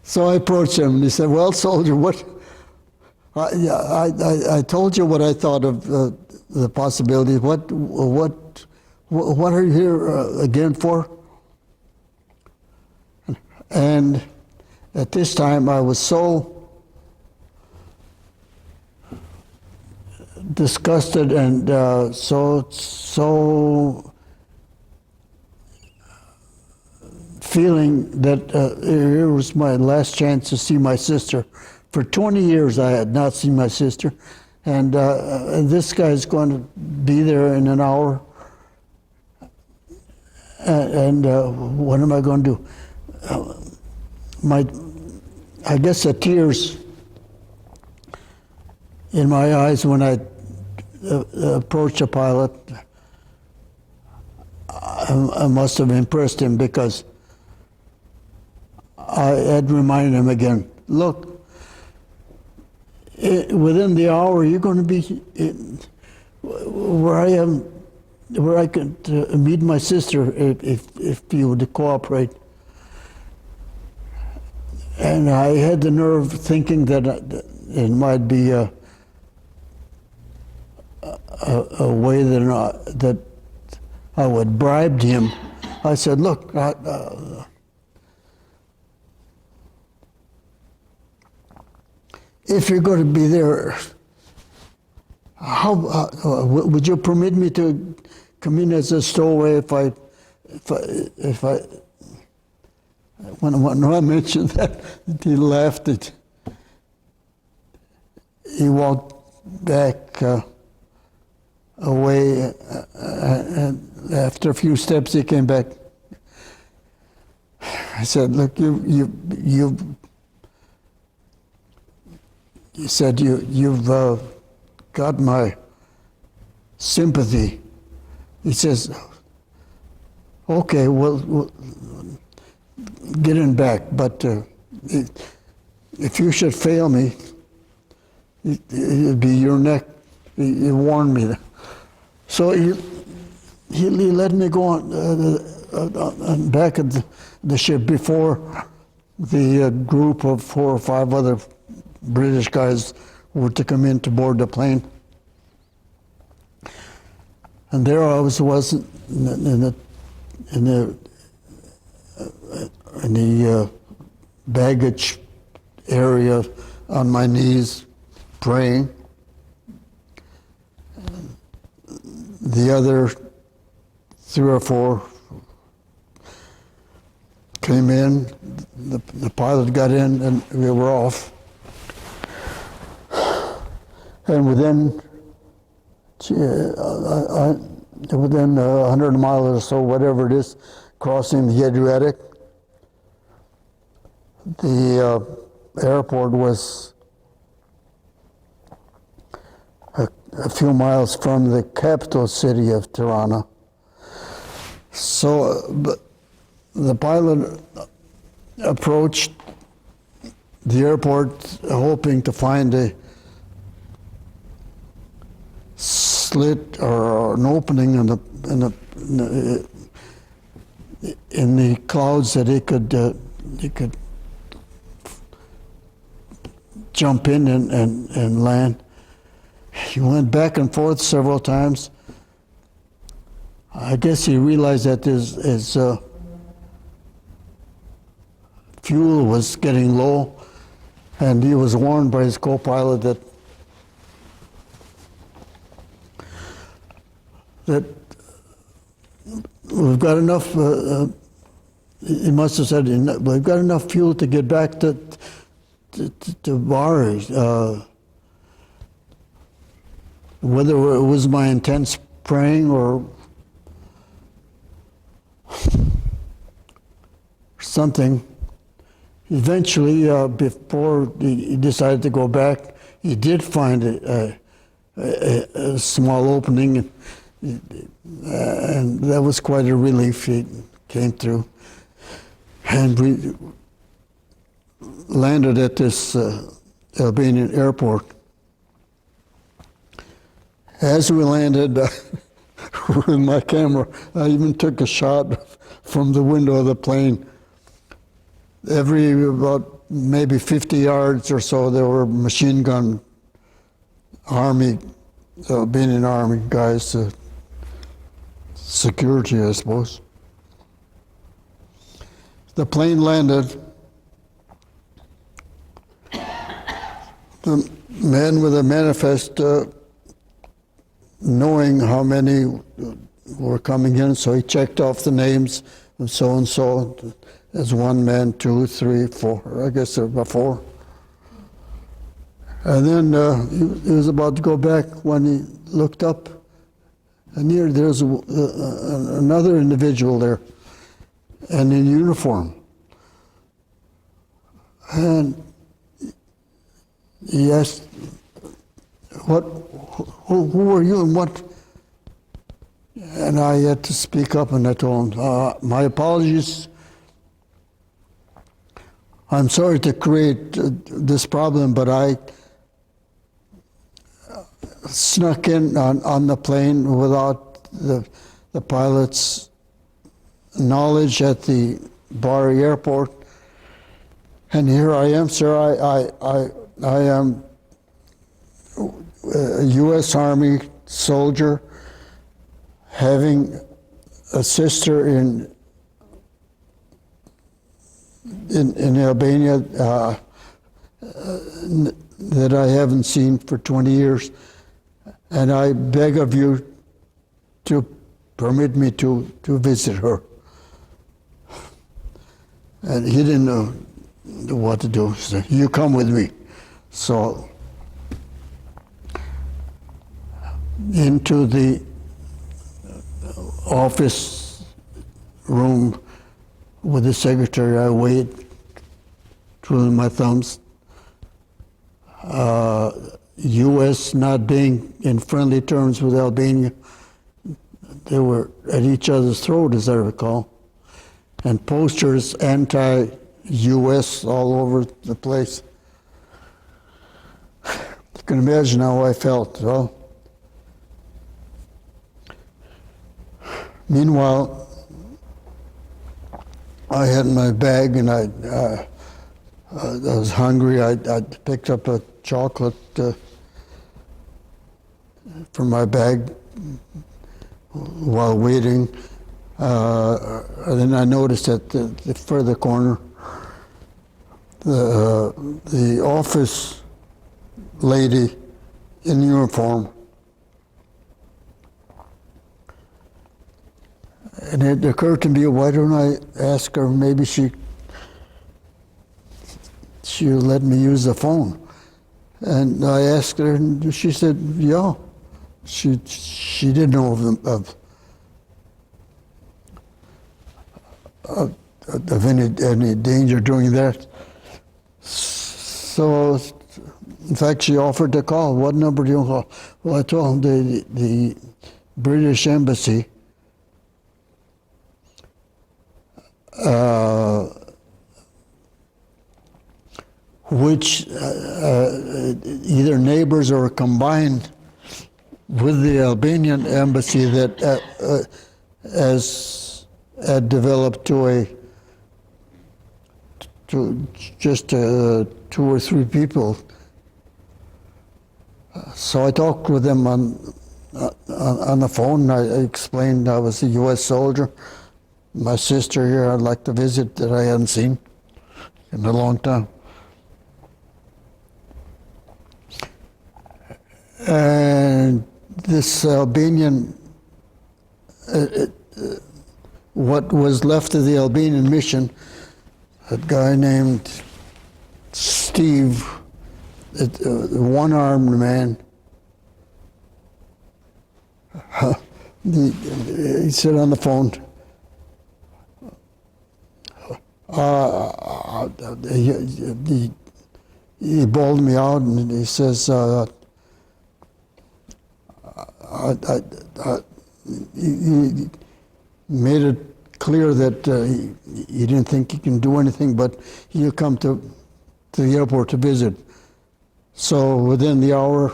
So I approached him and he said, "Well, soldier, what? I told you what I thought of the possibilities. What are you here again for?" And at this time, I was so disgusted and so feeling that here was my last chance to see my sister. For 20 years, I had not seen my sister, and this guy's going to be there in an hour. And what am I going to do? I guess the tears in my eyes when I approached the pilot, I must have impressed him, because I had reminded him again, "Look, within the hour you're going to be where I am, where I could meet my sister if you would cooperate." And I had the nerve thinking that it might be a way that I would bribe him. I said, "Look, if you're going to be there, how would you permit me to come in as a stowaway if I when I mentioned that, he laughed. He walked back away, and after a few steps he came back. I said, "Look, he said, you've got my sympathy." He says, "Okay, well, get in back, but if you should fail me, it'd be your neck." He warned me. So he let me go on back of the ship before the group of 4 or 5 other British guys were to come in to board the plane. And there I was in the baggage area on my knees praying. The other 3 or 4 came in, the pilot got in, and we were off. And within 100 miles or so, whatever it is, crossing the Adriatic, the airport was a few miles from the capital city of Tirana. So the pilot approached the airport hoping to find a slit or an opening in the clouds that he could jump in and land. He went back and forth several times. I guess he realized that his fuel was getting low, and he was warned by his co-pilot that we've got enough. He must have said, "We've got enough fuel to get back to Bari." Whether it was my intense praying or something, eventually, before he decided to go back, he did find a small opening, and that was quite a relief. He came through, and we landed at this Albanian airport. As we landed with my camera, I even took a shot from the window of the plane. Every about maybe 50 yards or so, there were machine gun army, Albanian army guys, security, I suppose. The plane landed. The man with a manifest, knowing how many were coming in, so he checked off the names and so as 1 man, 2, 3, 4. I guess there were 4. And then he was about to go back when he looked up, and here there's another individual there, and in uniform. And he asked, who are you and what? And I had to speak up, and I told him, my apologies. I'm sorry to create this problem, but I snuck in on the plane without the pilot's knowledge at the Bari airport. And here I am, sir. I am a U.S. Army soldier having a sister in Albania that I haven't seen for 20 years, and I beg of you to permit me to visit her. And he didn't know what to do. He said, "You come with me." So into the office room with the secretary. I wait, twiddling my thumbs. U.S. not being in friendly terms with Albania, they were at each other's throat, as I recall, and posters anti-U.S. all over the place. You can imagine how I felt. Well, meanwhile, I had my bag and I was hungry. I picked up a chocolate from my bag while waiting. And then I noticed at the further corner, the office lady in uniform. And it occurred to me, why don't I ask her, maybe she'll let me use the phone. And I asked her, and she said, yeah. She didn't know of any danger doing that. So, in fact, she offered to call. What number do you call? Well, I told them the British Embassy. Which either neighbors or combined with the Albanian embassy that had developed to just 2 or 3 people. So I talked with them on the phone. I explained I was a U.S. soldier. My sister here I'd like to visit that I hadn't seen in a long time. And this Albanian, what was left of the Albanian mission, a guy named Steve, a one-armed man, he said on the phone, he bawled me out and he says, he made it clear that he didn't think he can do anything, but he'll come to the airport to visit. So within the hour,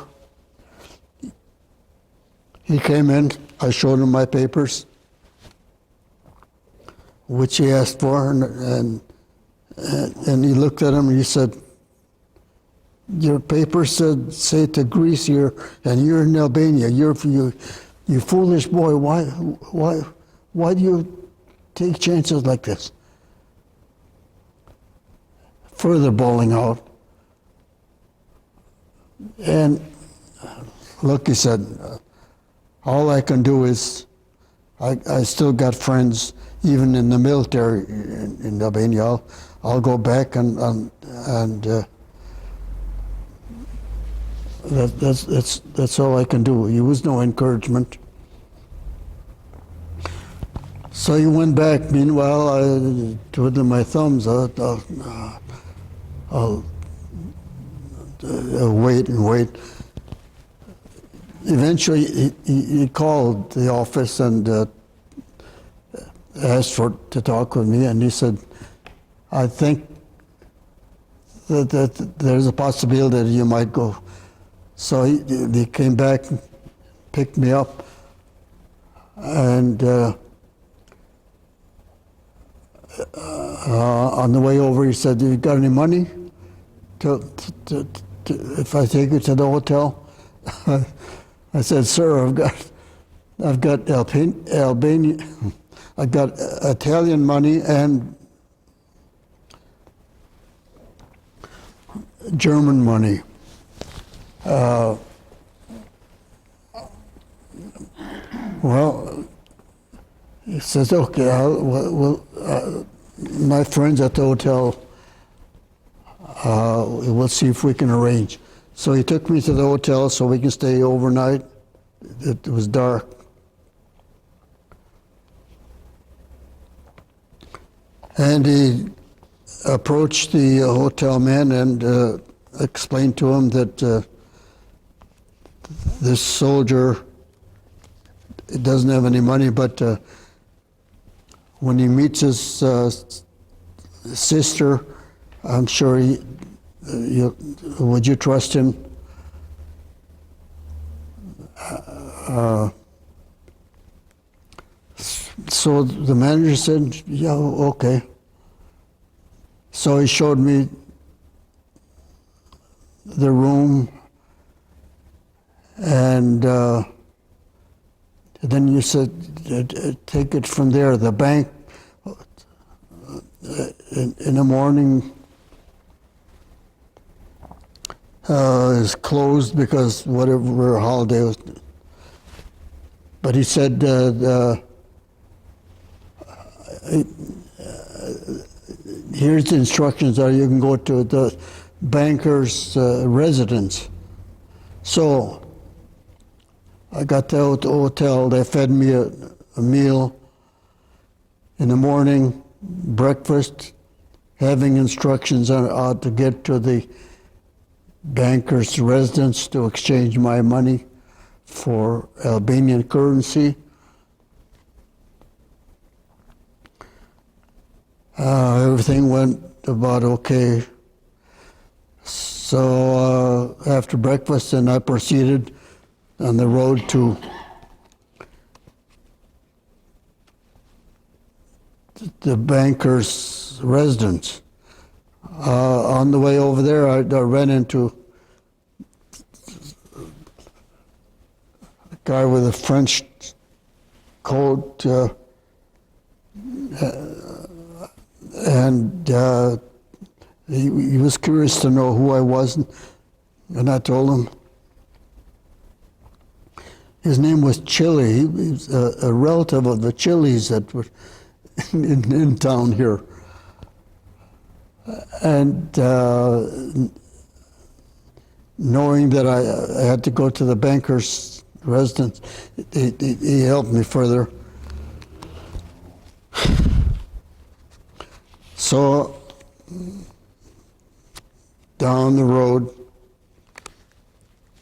he came in. I showed him my papers, which he asked for, and he looked at them and he said, "Your papers say to Greece here, and you're in Albania. You foolish boy. Why do you take chances like this?" Further bawling out. And look, he said, all I can do is, I still got friends, even in the military in Albania. I'll go back and that's all I can do. He was no encouragement. So he went back. Meanwhile, I twiddling my thumbs. I'll wait and wait. Eventually, he called the office and asked to talk with me, and he said, "I think that there's a possibility that you might go." So he came back, picked me up, and on the way over, he said, "You got any money if I take you to the hotel?" I said, "Sir, I've got Albania, I've got Italian money and German money." Well, he says, "Okay, my friends at the hotel, we'll see if we can arrange." So he took me to the hotel so we can stay overnight It was dark. And he approached the hotel man and explained to him that this soldier doesn't have any money, but when he meets his sister, I'm sure would you trust him? So the manager said, yeah, okay. So he showed me the room, and then you said, take it from there. The bank in the morning is closed because whatever holiday was. But he said, here's the instructions, or you can go to the banker's residence. So I got to the hotel. They fed me a meal in the morning, breakfast, having instructions on how to get to the banker's residence to exchange my money for Albanian currency. Everything went about okay. So after breakfast, then I proceeded on the road to the banker's residence. On the way over there, I ran into a guy with a French coat, and he was curious to know who I was, and I told him. His name was Chile. He was a relative of the Chiles that were in town here. And knowing that I had to go to the banker's residence, he helped me further. So down the road,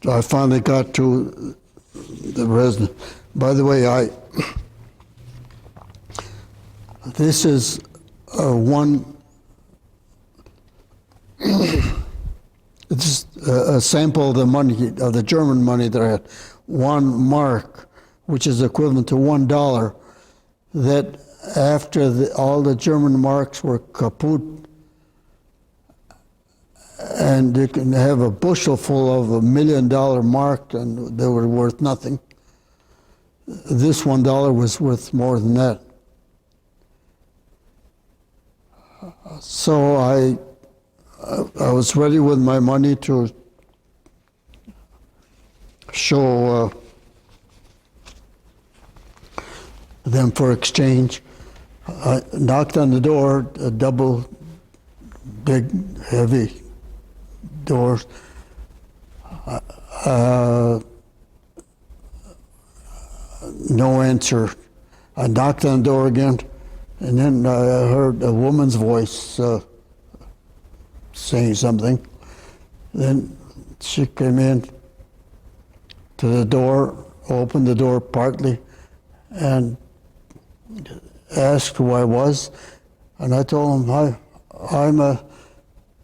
I finally got to the residence. By the way, this is it's a sample of the money, of the German money that I had. 1 mark, which is equivalent to $1, that after all the German marks were kaput, and you can have a bushel full of $1 million mark and they were worth nothing. This $1 was worth more than that. So I was ready with my money to show them for exchange. I knocked on the door, a double, big, heavy doors. No answer. I knocked on the door again, and then I heard a woman's voice saying something. Then she came in to the door, opened the door partly, and asked who I was. And I told him, I'm an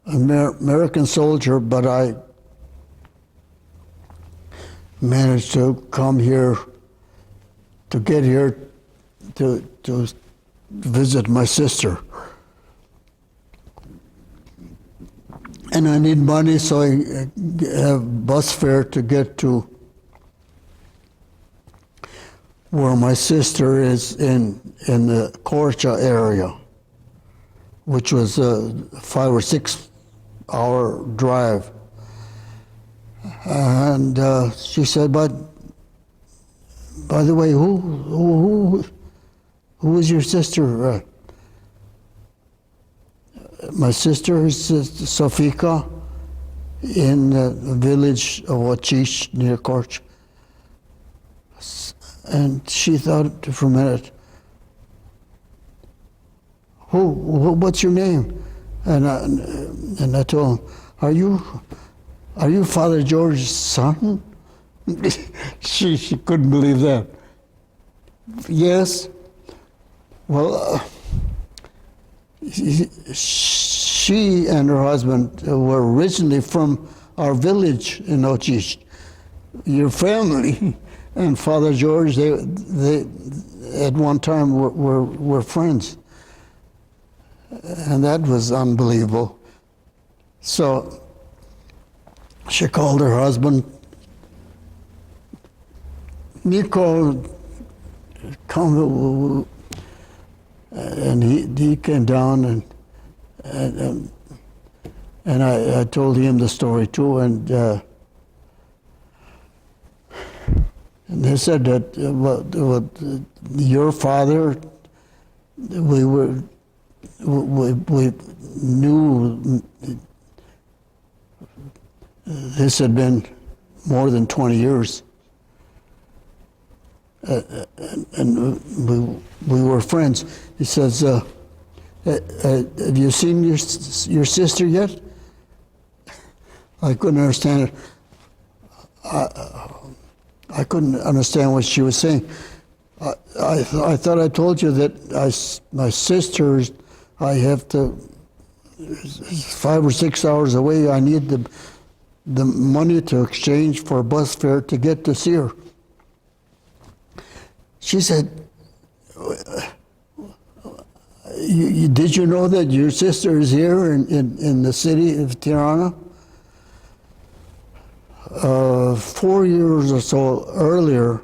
American soldier, but I managed to come here, to get here to visit my sister. And I need money, so I have bus fare to get to where my sister is in the Korcha area, which was a 5 or 6 hour drive. And she said, but by the way, who is your sister? My sister is Sofika in the village of Ochish near Korch. And she thought for a minute, what's your name? And I told him, are you Father George's son? she couldn't believe that. Yes. Well, she and her husband were originally from our village in Ochish. Your family and Father George, they at one time were friends. And that was unbelievable. So she called her husband, Nico, come, and he came down, and I told him the story too, and they said that your father, we knew this had been more than 20 years. And we were friends. He says, have you seen your sister yet? I couldn't understand it. I couldn't understand what she was saying. I thought I told you that my sisters, I have to, 5 or 6 hours away, I need the money to exchange for a bus fare to get to see her. She said, did you know that your sister is here in the city of Tirana? 4 years or so earlier,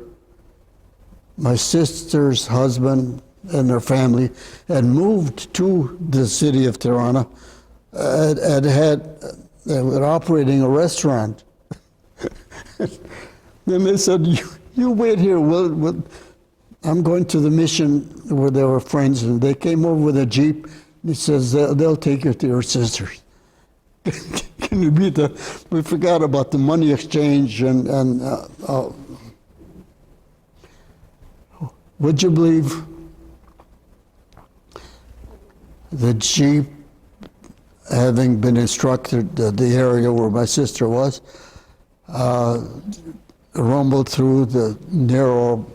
my sister's husband and their family had moved to the city of Tirana they were operating a restaurant. Then they said, you wait here, I'm going to the mission where they were friends, and they came over with a Jeep, and he says, they'll take you to your sisters. Can you beat that? We forgot about the money exchange, and would you believe the Jeep, having been instructed the area where my sister was, rumbled through the narrow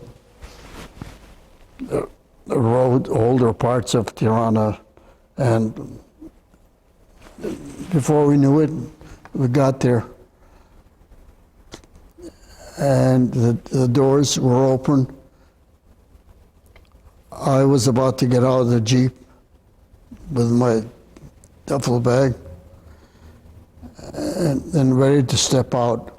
road, older parts of Tirana, and before we knew it, we got there, and the doors were open. I was about to get out of the Jeep with my duffel bag and ready to step out.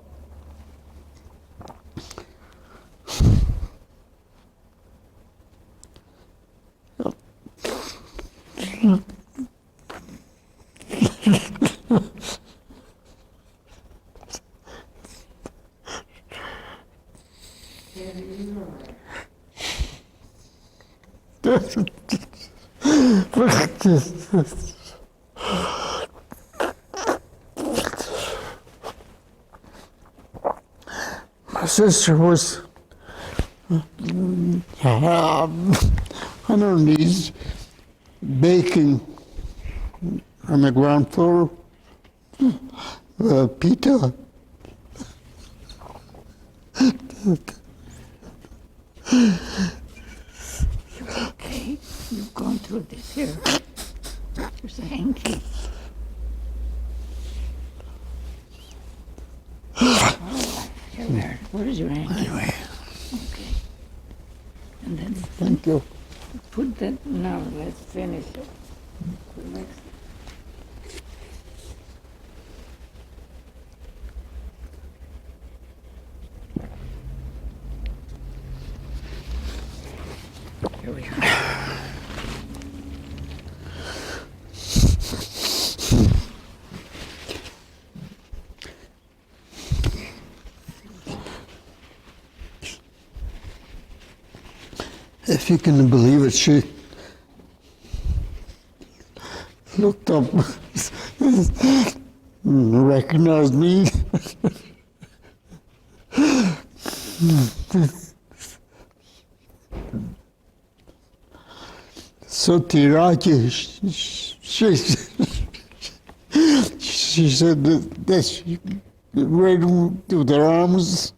My sister was on her knees baking on the ground floor pita. Okay, you've gone through this here. There's a hanky. Oh, here, where's your hanky? Anyway, Okay. And then thank you. put that, now let's finish it. The next. Here we are. If you can believe it, she looked up and recognized me. So Tiraki, she said that she read to their arms.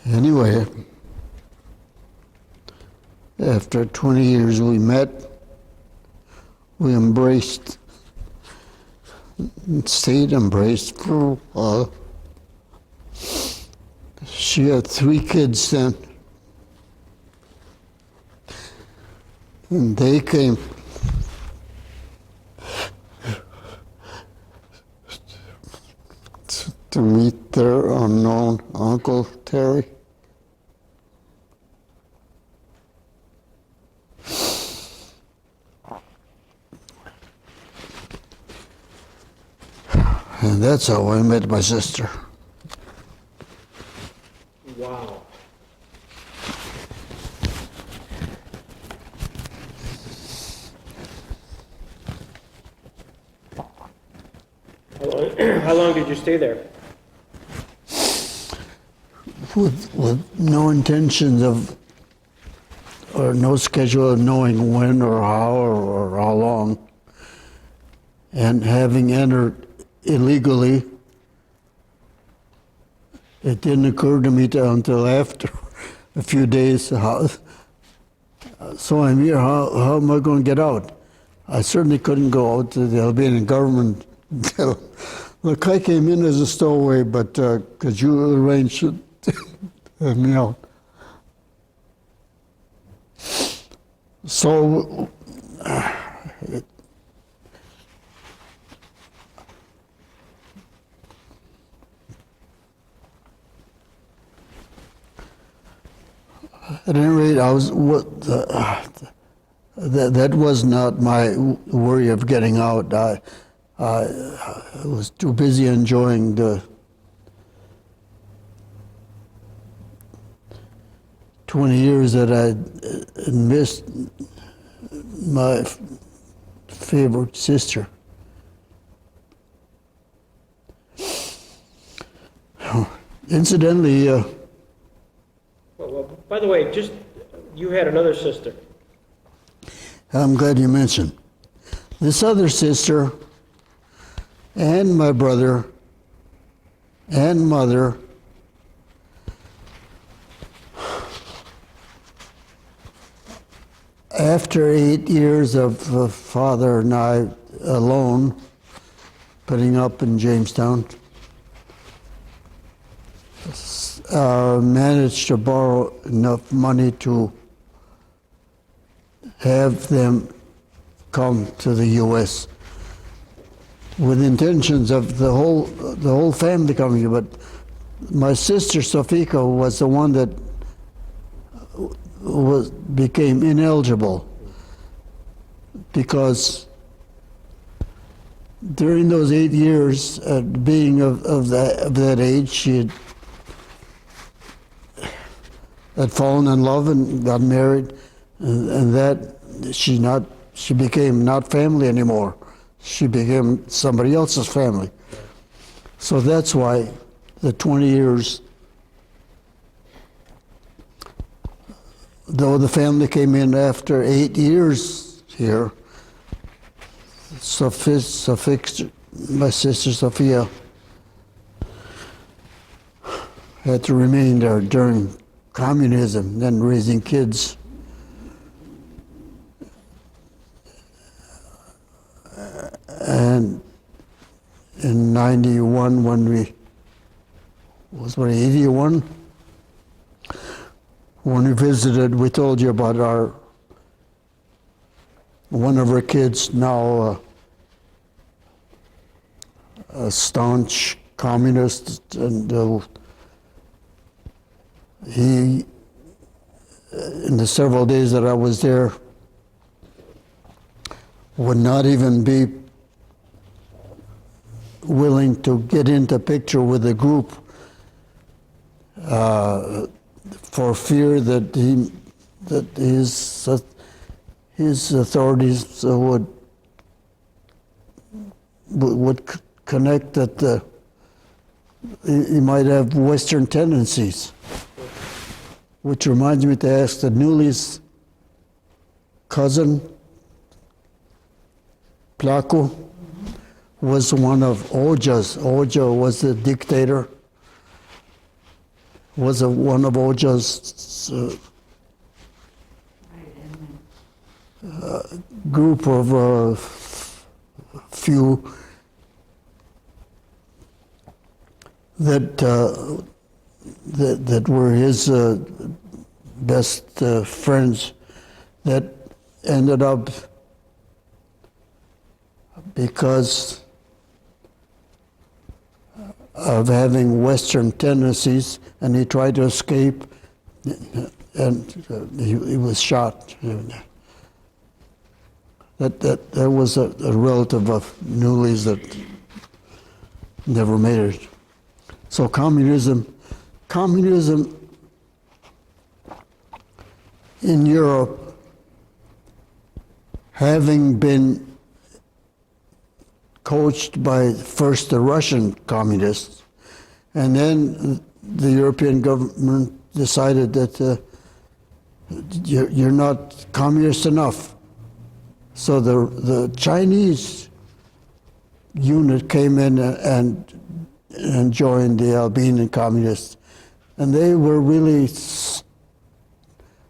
Anyway, after 20 years we met, we embraced, stayed embraced for a while. She had 3 kids then, and they came to meet their unknown Uncle Terry. And that's how I met my sister. Wow. How long did you stay there? With no intentions of, or no schedule of knowing when or how or how long, and having entered illegally, it didn't occur to me until after a few days. So I'm here. How am I going to get out? I certainly couldn't go out to the Albanian government. Look, I came in as a stowaway, but could you arrange to have me out? So at any rate, that was not my worry of getting out. I was too busy enjoying the 20 years that I missed my favorite sister. Incidentally, Well, by the way, you had another sister. I'm glad you mentioned. This other sister and my brother and mother after 8 years of father and I alone putting up in Jamestown, managed to borrow enough money to have them come to the U.S. with intentions of the whole family coming. But my sister Sofika was the one that became ineligible because during those 8 years, being of that age, she had fallen in love and got married, and that she became not family anymore. She became somebody else's family. So that's why the 20 years, though the family came in after 8 years here, my sister Sophia had to remain there during communism, then raising kids. And in 91, was 81? When we visited, we told you about one of our kids, now a staunch communist, and he, in the several days that I was there, would not even be willing to get into picture with the group for fear that his authorities would connect that he might have Western tendencies. Which reminds me to ask the Newly's cousin, Plaku, was one of Oja's. Oja was the dictator, was one of Oja's group of few that were his best friends that ended up, because of having Western tendencies, and he tried to escape, and he was shot. That was a relative of Newly's that never made it. So communism in Europe, having been coached by first the Russian communists, and then the European government decided that you're not communist enough. So the Chinese unit came in and joined the Albanian communists, and they were really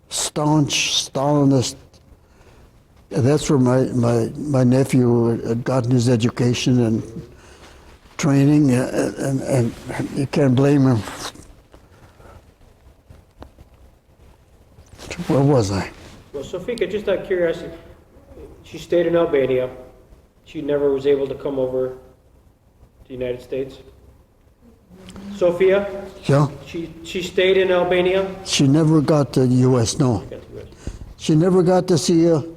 staunch Stalinist. That's where my nephew had gotten his education and training, and you can't blame him. Where was I? Well, Sofika, just out of curiosity, she stayed in Albania. She never was able to come over to the United States. Sophia? Yeah? She stayed in Albania? She never got to the U.S., no. Got to US. She never got to see an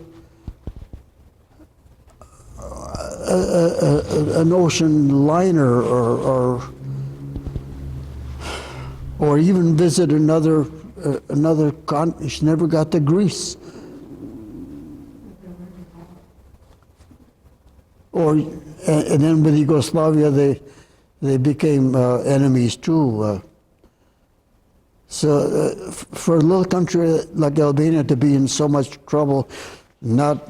ocean liner or even visit another continent. She never got to Greece. And then with Yugoslavia, they became enemies too. So for a little country like Albania to be in so much trouble, not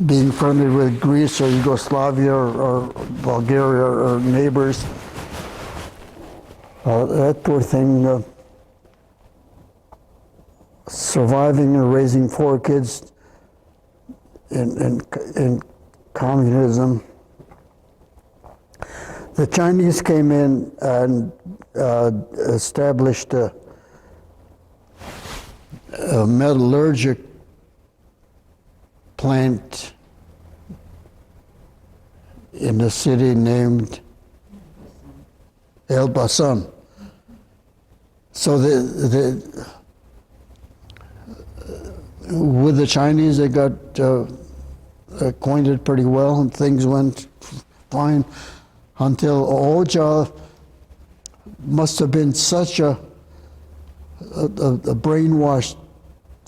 being friendly with Greece or Yugoslavia or Bulgaria or neighbors, that poor thing, surviving and raising 4 kids in communism. The Chinese came in and established a metallurgic plant in a city named Elbasan. So with the Chinese, they got acquainted pretty well, and things went fine until Oja must have been such a brainwashed,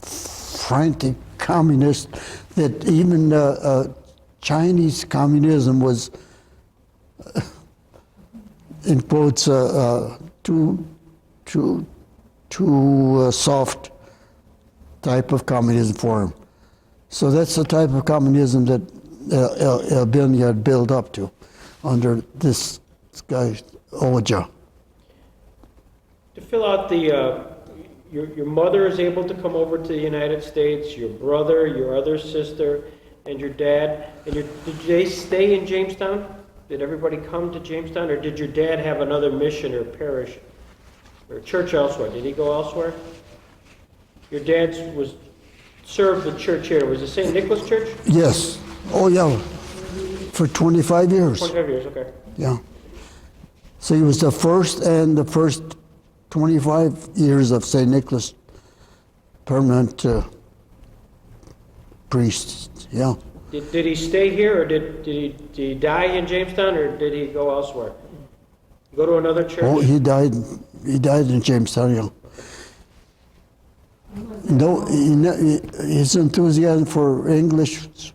frantic communist that even Chinese communism was, in quotes, too soft type of communism for him. So that's the type of communism that Albania had built up to under this guy, Oja. To fill out the, your mother is able to come over to the United States, your brother, your other sister, and your dad. And did they stay in Jamestown? Did everybody come to Jamestown, or did your dad have another mission or parish or church elsewhere? Did he go elsewhere? Your dad served the church here. Was it St. Nicholas Church? Yes. Oh, yeah. For 25 years. 25 years, okay. Yeah. So he was the first 25 years of St. Nicholas permanent priest. Yeah. Did he stay here, or did he die in Jamestown, or did he go elsewhere? Go to another church? Oh, he died in Jamestown, yeah. No, his enthusiasm for English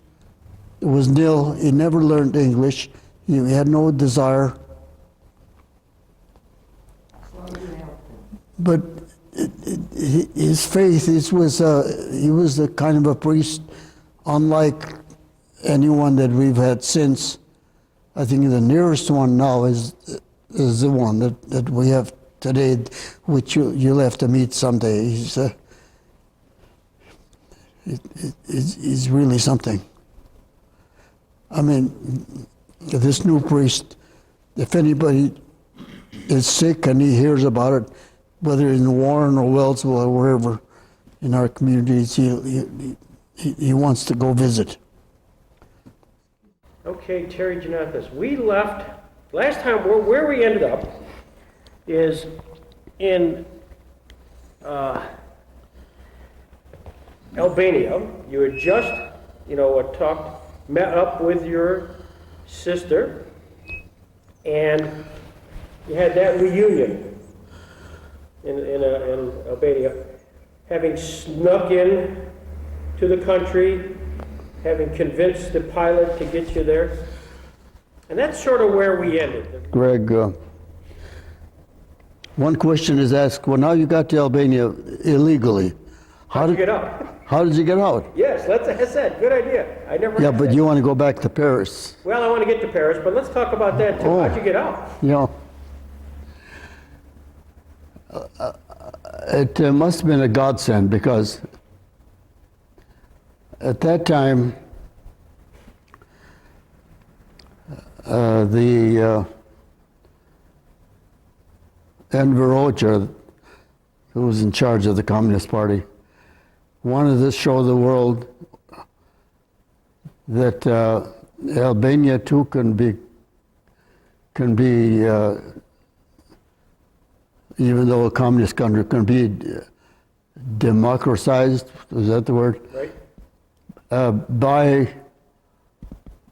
was nil. He never learned English. He had no desire. But his faith, he was the kind of a priest unlike anyone that we've had since. I think the nearest one now is the one that we have today, which you'll have to meet someday. He's really something. I mean, this new priest, if anybody is sick and he hears about it, whether in Warren or Wellsville or wherever in our communities, he wants to go visit. Okay, Terry Jonethis, we left, last time where we ended up is in Albania. You had just, met up with your sister, and you had that reunion in Albania, having snuck in to the country, having convinced the pilot to get you there. And that's sort of where we ended. Greg, one question is asked, well, now you got to Albania illegally. How'd you get out? How did you get out? Yes, I said, good idea. I never Yeah, asked but that. you want to go back to Paris. Well, I want to get to Paris, but let's talk about that too. Oh. How'd you get out? Yeah. It must have been a godsend, because at that time, the Enver Hoxha, who was in charge of the Communist Party, wanted to show the world that Albania too can be even though a communist country can be democratized, is that the word? Right. By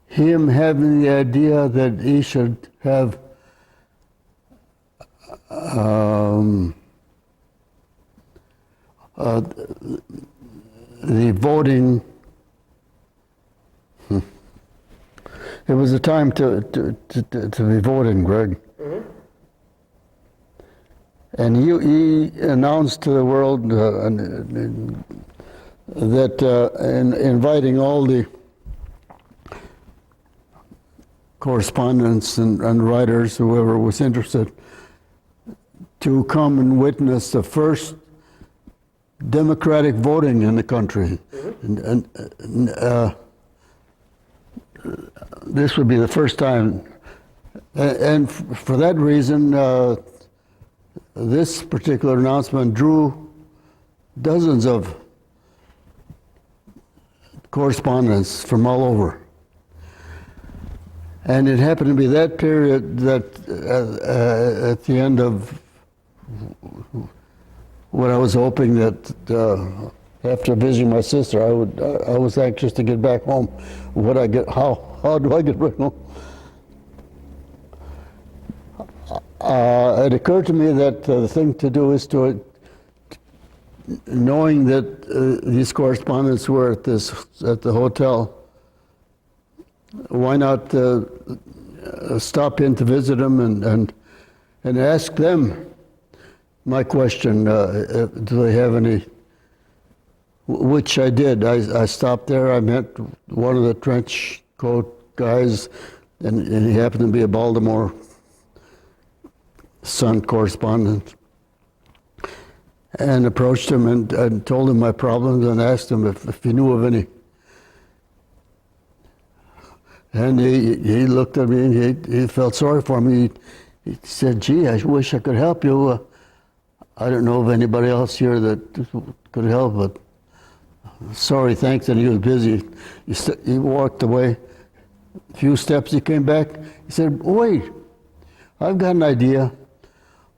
him having the idea that he should have the voting. It was a time to be voting, Greg. Mm-hmm. And he announced to the world that inviting all the correspondents and writers, whoever was interested, to come and witness the first democratic voting in the country. Mm-hmm. And this would be the first time. And for that reason, this particular announcement drew dozens of correspondents from all over. And it happened to be that period that at the end of what I was hoping that after visiting my sister, I was anxious to get back home. How do I get back home? It occurred to me that the thing to do is knowing that these correspondents were at the hotel, why not stop in to visit them and ask them my question, do they have any, which I did. I stopped there, I met one of the trench coat guys, and he happened to be a Baltimore Sun correspondent, and approached him and told him my problems and asked him if he knew of any. And he looked at me and he felt sorry for me. He said, gee, I wish I could help you. I don't know of anybody else here that could help, but sorry, thanks. And he was busy. He walked away. A few steps, he came back. He said, wait, I've got an idea.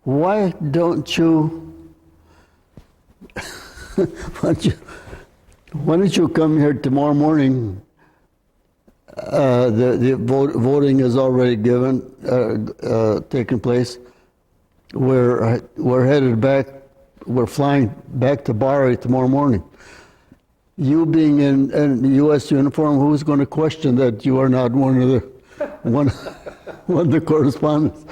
Why don't you come here tomorrow morning? The voting is already taken place. We're headed back we're flying back to Bari tomorrow morning. You being in U.S. uniform, who's going to question that you are not one of the correspondents?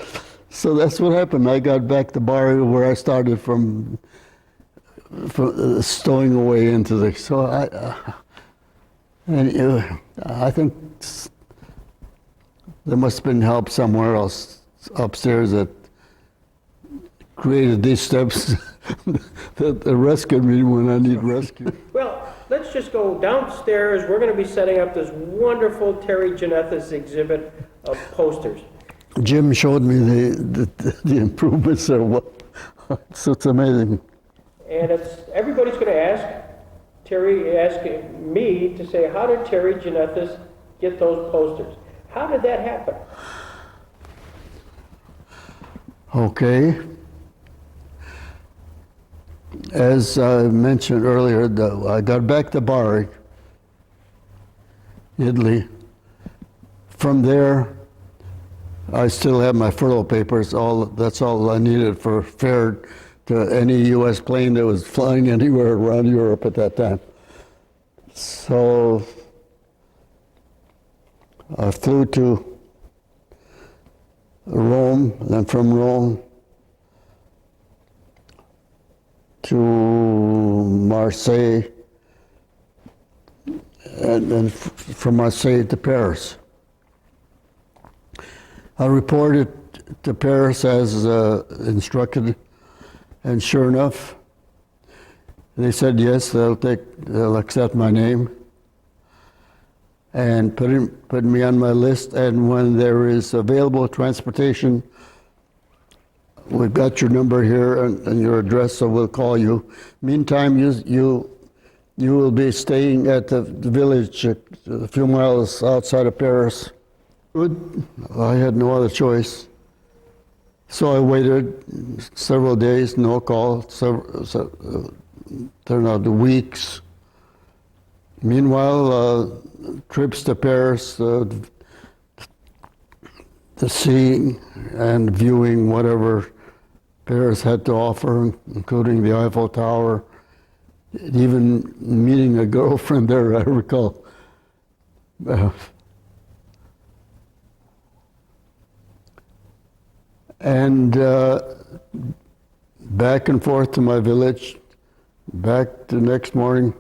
So that's what happened. I got back to Bari where I started from stowing away into the. So I think there must have been help somewhere else upstairs that created these steps that rescued me when I need rescue. Well, let's just go downstairs. We're going to be setting up this wonderful Terry Jonethis exhibit of posters. Jim showed me the improvements there. So it's amazing. And everybody's going to ask me to say, how did Terry Jonethis get those posters? How did that happen? Okay. As I mentioned earlier, I got back to Bari, Italy. From there, I still have my furlough papers. That's all I needed for fare to any U.S. plane that was flying anywhere around Europe at that time. So I flew to Rome, then from Rome to Marseille, and then from Marseille to Paris. I reported to Paris as instructed, and sure enough, they said yes, they'll accept my name and put me on my list. And when there is available transportation, we've got your number here and your address, so we'll call you. Meantime, you will be staying at the village a few miles outside of Paris. Good. I had no other choice. So I waited several days, no call, turned out to weeks. Meanwhile, trips to Paris, to seeing and viewing whatever Paris had to offer, including the Eiffel Tower, even meeting a girlfriend there, I recall. And back and forth to my village, back the next morning,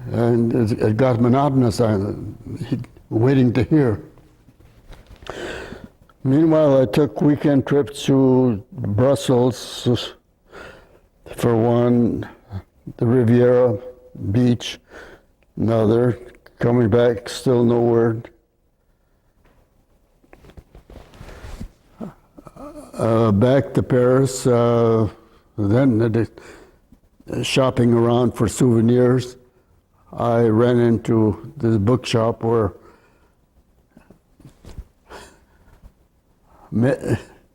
and it got monotonous, waiting to hear. Meanwhile, I took weekend trips to Brussels for one, the Riviera Beach, another, coming back, still no word. Back to Paris, then shopping around for souvenirs. I ran into this bookshop where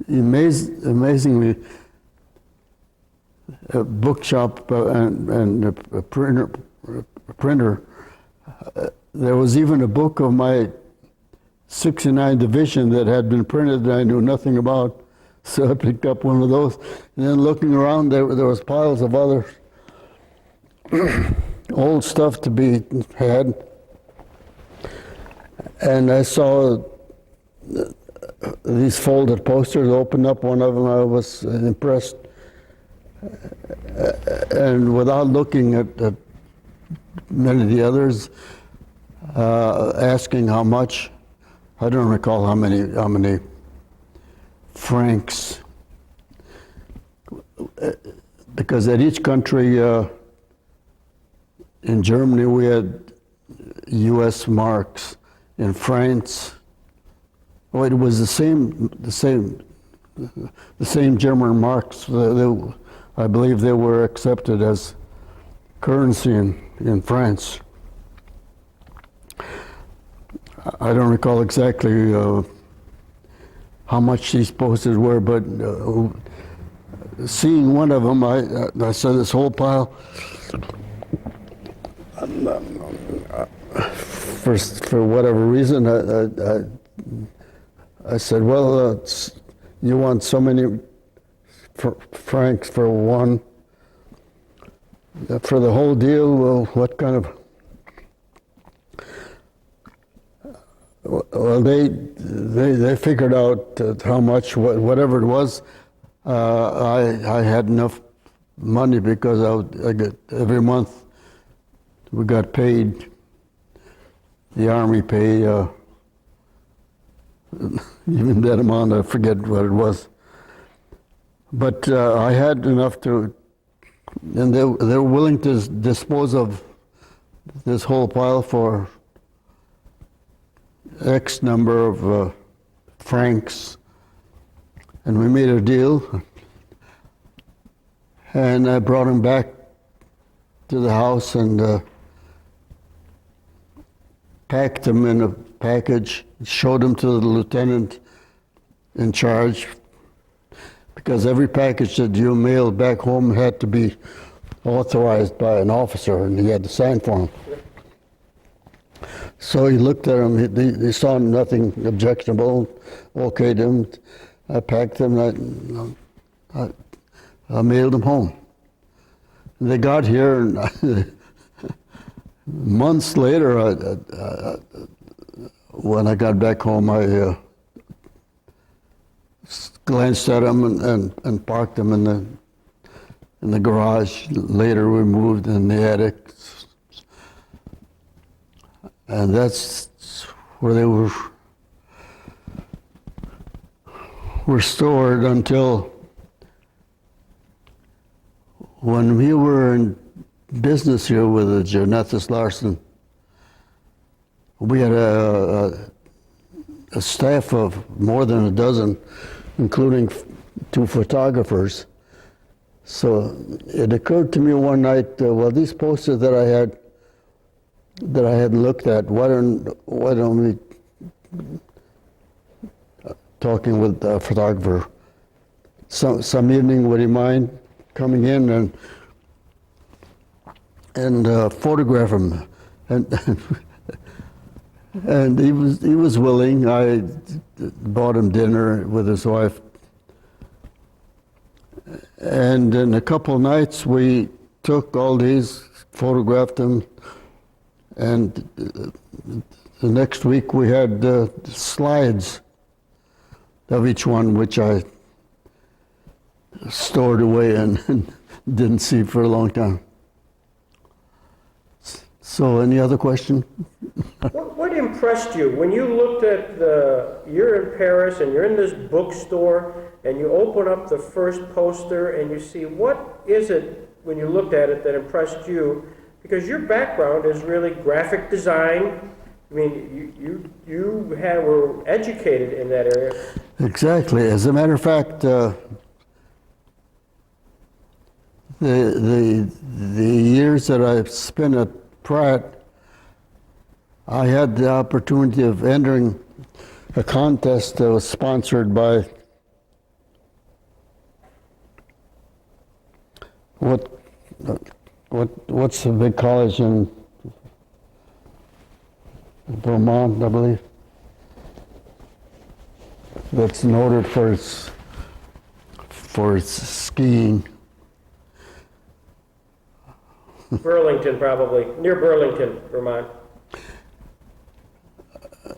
amazingly a bookshop and a printer. There was even a book of my 69 division that had been printed that I knew nothing about. So I picked up one of those, and then looking around, there was piles of other old stuff to be had. And I saw these folded posters, opened up one of them, I was impressed. And without looking at many of the others, asking how much, I don't recall how many francs, because at each country, in Germany we had U.S. marks. In France, well, it was the same German marks. I believe they were accepted as currency in France. I don't recall exactly how much these posters were, but seeing one of them, I saw this whole pile. For whatever reason, I said, well, you want so many francs for one. For the whole deal, well, what kind of... Well, they figured out how much, whatever it was. I had enough money because I got every month we got paid. The Army pay even that amount. I forget what it was. But I had enough to, and they were willing to dispose of this whole pile for X number of francs, and we made a deal. And I brought him back to the house and packed him in a package, showed him to the lieutenant in charge, because every package that you mailed back home had to be authorized by an officer, and he had to sign for him. So he looked at him, he saw nothing objectionable, okayed him. I packed him, I mailed him home. And they got here, and months later, when I got back home, I glanced at them and parked them in the garage. Later, we moved in the attic, and that's where they were stored until when we were in business here with Jonethis Larson. We had a staff of more than a dozen, including 2 photographers. So it occurred to me one night, well, these posters that I had looked at, why don't we, talking with a photographer, some evening, would he mind coming in and photograph him? And he was willing. I bought him dinner with his wife, and in a couple of nights we took all these, photographed them, and the next week we had slides of each one, which I stored away and didn't see for a long time. So, any other question? What impressed you when you looked at you're in Paris and you're in this bookstore and you open up the first poster and you see, what is it when you looked at it that impressed you? Because your background is really graphic design. I mean, you were educated in that area. Exactly. As a matter of fact, the years that I've spent at Pratt, I had the opportunity of entering a contest that was sponsored by what's the big college in Vermont, I believe, that's noted for its skiing. Burlington, probably. Near Burlington, Vermont.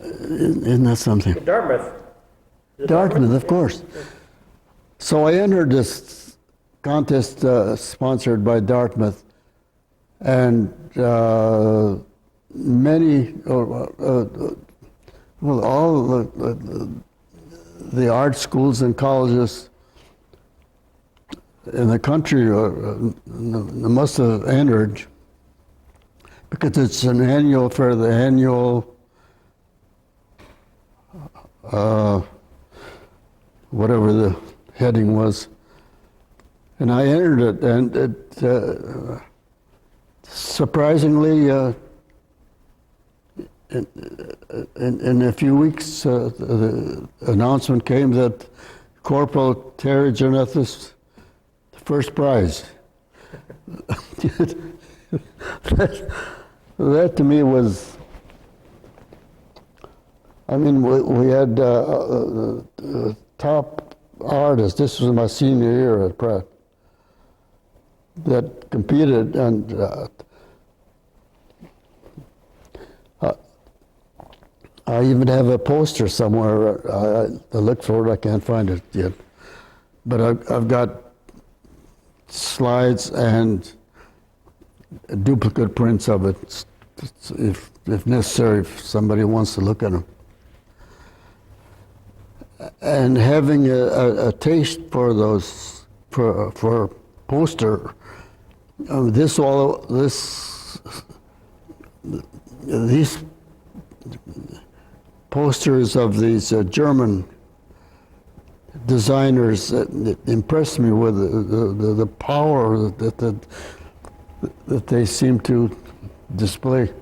Isn't that something? Dartmouth. Dartmouth, of course. So I entered this contest sponsored by Dartmouth, and many, well, all the art schools and colleges in the country must have entered, because it's an annual for the annual whatever the heading was, and I entered it, and it surprisingly in a few weeks the announcement came that Corporal Terry Jonethis, first prize. That to me was, I mean, we had top artists, this was my senior year at Pratt, that competed, and I even have a poster somewhere. I look for it, I can't find it yet. But I've got slides and duplicate prints of it, if necessary, if somebody wants to look at them. And having a taste for those, for poster, these posters of these German designers that impressed me with the power that they seem to display.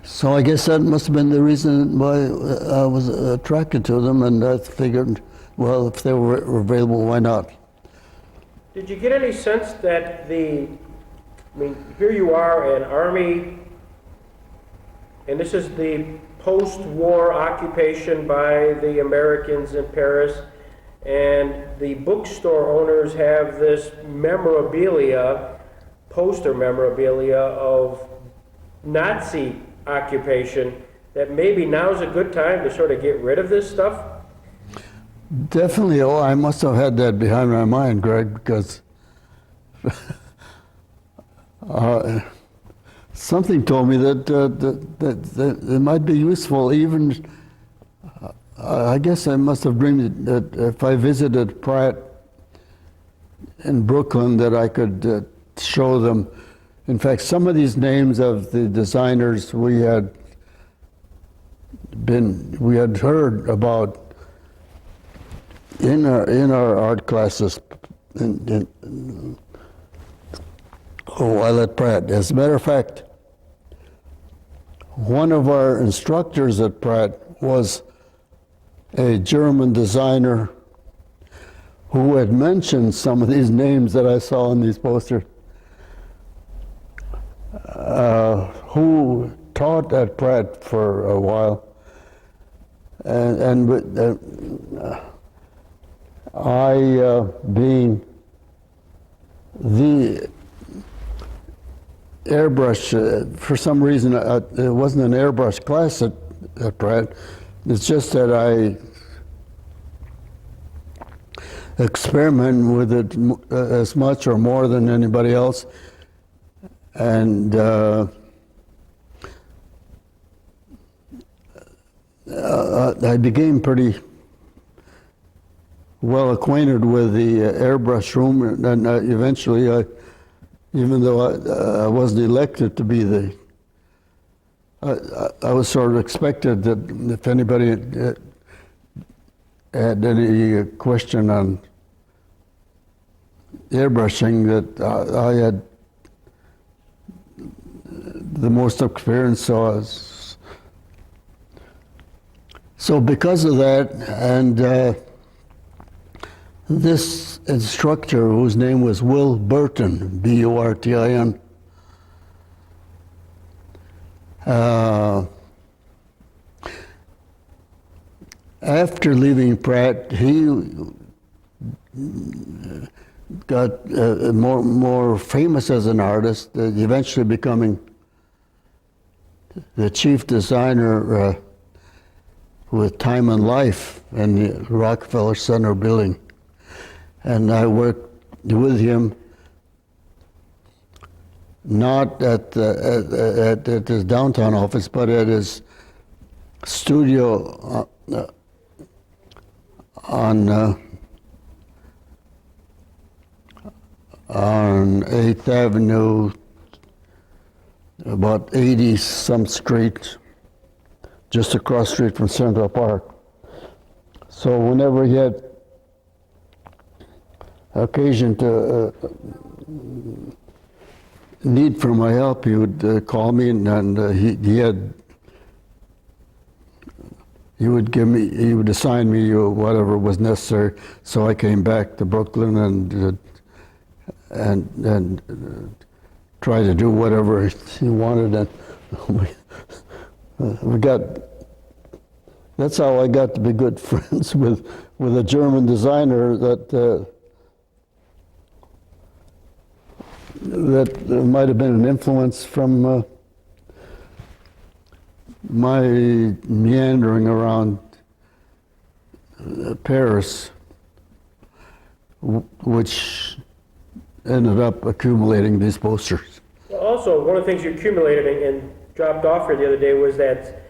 So I guess that must have been the reason why I was attracted to them, and I figured, well, if they were available, why not? Did you get any sense that here you are, an army, and this is the post-war occupation by the Americans in Paris, and the bookstore owners have this memorabilia, poster memorabilia of Nazi occupation, that maybe now's a good time to sort of get rid of this stuff? Definitely. Oh, I must have had that behind my mind, Greg, because something told me that it might be useful. Even I guess I must have dreamed that if I visited Pratt in Brooklyn, that I could show them. In fact, some of these names of the designers we had heard about in our art classes while at Pratt. As a matter of fact, one of our instructors at Pratt was a German designer who had mentioned some of these names that I saw on these posters, who taught at Pratt for a while, and I, being the airbrush, for some reason, it wasn't an airbrush class at Pratt. It's just that I experiment with it as much or more than anybody else. And I became pretty well acquainted with the airbrush room, and eventually, even though I wasn't elected to be I was sort of expected that if anybody had any question on airbrushing, that I had the most experience. So because of that, and this instructor, whose name was Will Burton, B-U-R-T-I-N, after leaving Pratt, he got more famous as an artist, eventually becoming the chief designer with Time and Life in the Rockefeller Center building. And I worked with him not at his downtown office, but at his studio on 8th Avenue, about 80-some street, just across the street from Central Park. So whenever he had occasion to need for my help, he would call me, and he would assign me whatever was necessary. So I came back to Brooklyn and tried to do whatever he wanted, and we got That's how I got to be good friends with a German designer that might have been an influence from my meandering around Paris, which ended up accumulating these posters. Also, one of the things you accumulated and dropped off here the other day was that,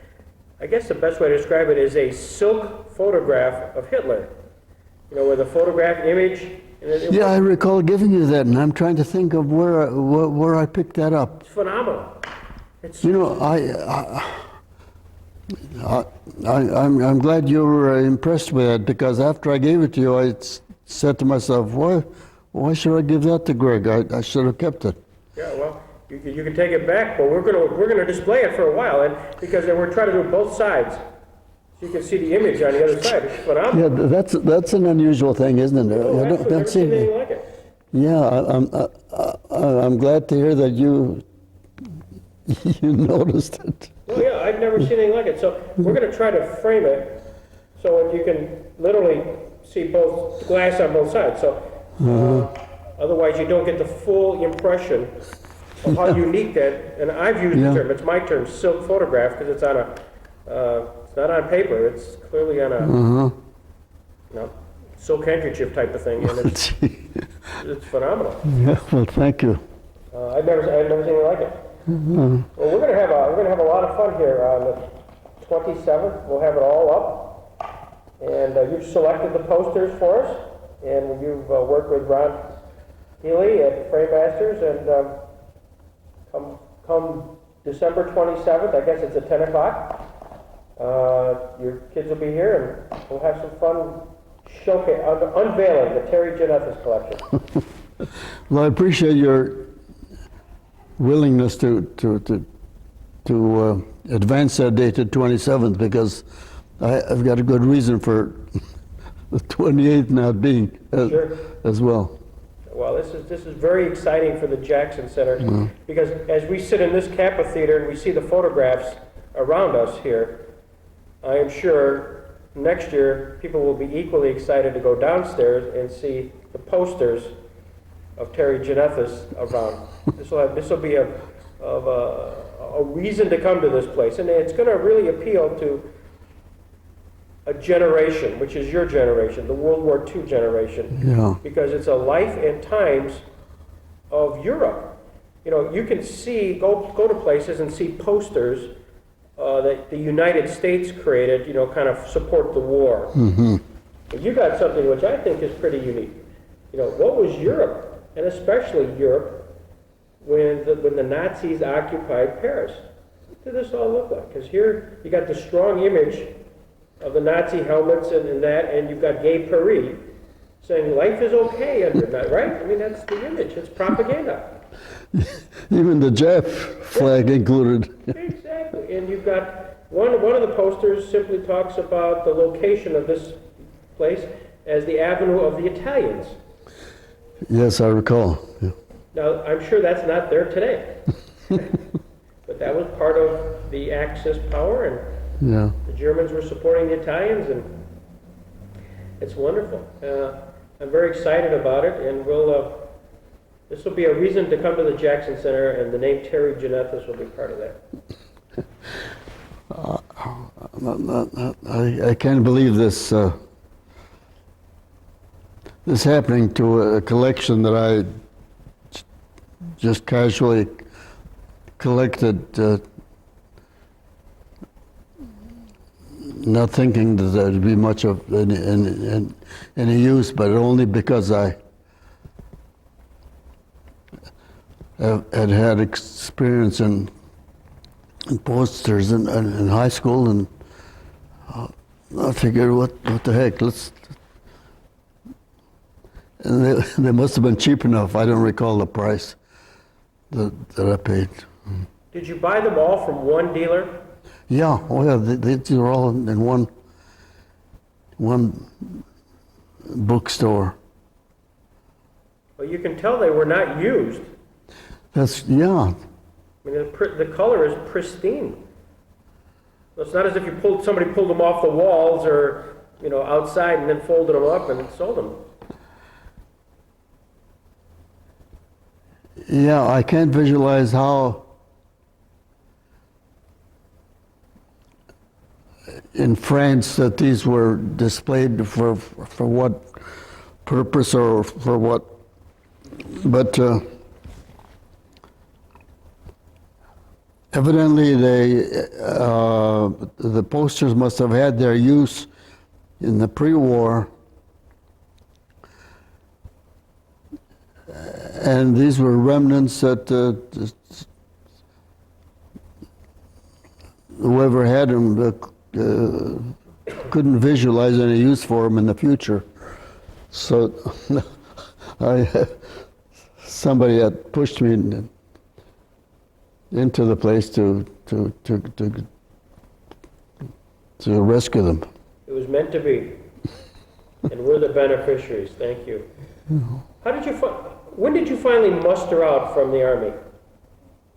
I guess the best way to describe it is a silk photograph of Hitler. You know, with a photograph image. And Yeah, I recall giving you that, and I'm trying to think of where I picked that up. It's phenomenal. It's, You know, I'm glad you were impressed with it, because after I gave it to you, I said to myself, why should I give that to Greg? I should have kept it. yeah, well, you can take it back, but we're gonna display it for a while, and because then we're trying to do both sides, so you can see the image on the other side. It's phenomenal. Yeah, that's an unusual thing, isn't it? Oh, I absolutely. Never seen anything like it. Yeah, I'm glad to hear that you noticed it. Oh yeah, I've never seen anything like it. So we're going to try to frame it so that you can literally see both glass on both sides. So otherwise, you don't get the full impression of how unique that. And I've used the term. It's my term, silk photograph, because it's on a. It's not on paper. It's clearly on a. You know, silk handkerchief type of thing, and it's phenomenal. Yeah, well, thank you. I've never seen anything like it. Well, we're gonna have a lot of fun here on the 27th. We'll have it all up, and you've selected the posters for us, and you've worked with Ron Healy at Frame Masters, and come December 27th, I guess it's at 10 o'clock. Your kids will be here, and we'll have some fun showcase unveiling the Terry Jonethis collection. Well, I appreciate your willingness to advance that date to 27th, because I've got a good reason for the 28th not being as well. Well, this is very exciting for the Jackson Center, because as we sit in this Kappa Theater and we see the photographs around us here, I am sure next year people will be equally excited to go downstairs and see the posters of Terry Jonethis around. This will be a reason to come to this place, and it's going to really appeal to a generation, which is your generation, the World War II generation, because it's a life and times of Europe. You know, you can see go to places and see posters that the United States created, you know, kind of support the war. But you got something which I think is pretty unique. You know, what was Europe? And especially Europe, when the Nazis occupied Paris. What did this all look like? Because here you got the strong image of the Nazi helmets and that, and you've got Gay Paris saying life is okay under that, right? I mean, that's the image. It's propaganda. Even the Jap flag included. Exactly. And you've got one of the posters simply talks about the location of this place as the Avenue of the Italians. Yes, I recall. Yeah. Now, I'm sure that's not there today. But that was part of the Axis power, and the Germans were supporting the Italians, and it's wonderful. I'm very excited about it, and this will be a reason to come to the Jackson Center, and the name Terry Jonethis will be part of that. I can't believe this. This happening to a collection that I just casually collected, not thinking that there'd be much of any use, but only because I had experience in posters in high school, and I figured, what the heck, and they must have been cheap enough. I don't recall the price that I paid. Did you buy them all from one dealer? Yeah, they're all in one bookstore. Well, you can tell they were not used. I mean, the color is pristine. It's not as if somebody pulled them off the walls or, outside and then folded them up and sold them. Yeah, I can't visualize how in France that these were displayed for what purpose or for what, but evidently the posters must have had their use in the pre-war, and these were remnants that whoever had them couldn't visualize any use for them in the future. So somebody had pushed me into the place to rescue them. It was meant to be. And we're the beneficiaries. Thank you. When did you finally muster out from the Army?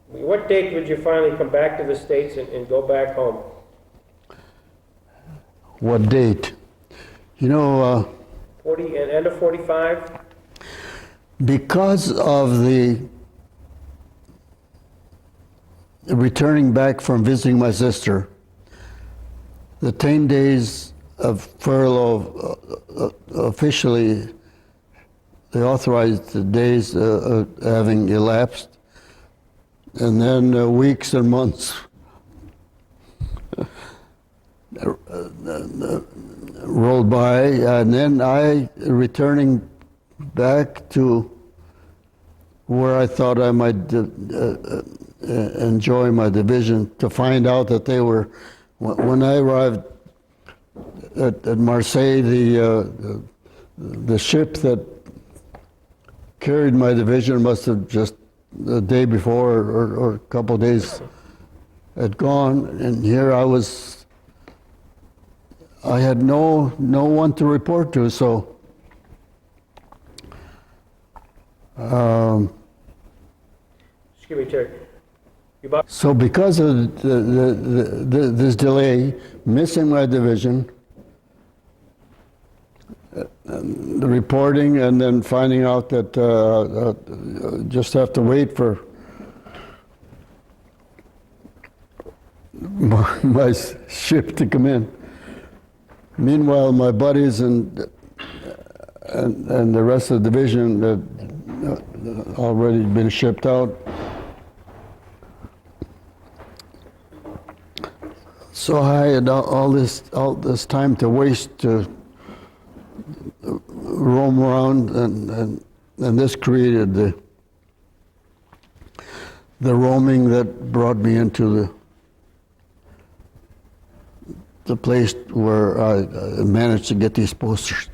What date would you finally come back to the States and go back home? What date? End of 45? Because of the returning back from visiting my sister, the 10 days of furlough officially, they authorized the days having elapsed, and then weeks and months rolled by, and then I returning back to where I thought I might enjoy my division, to find out that they were, when I arrived at Marseille, the ship that carried my division must have just the day before or a couple of days had gone, and here I had no one to report to, so Excuse me, Terry. so because of this delay, missing my division, the reporting, and then finding out that just have to wait for my ship to come in. Meanwhile, my buddies and the rest of the division had already been shipped out. So I had all this time to waste to roam around, and this created the roaming that brought me into the place where I managed to get these posters.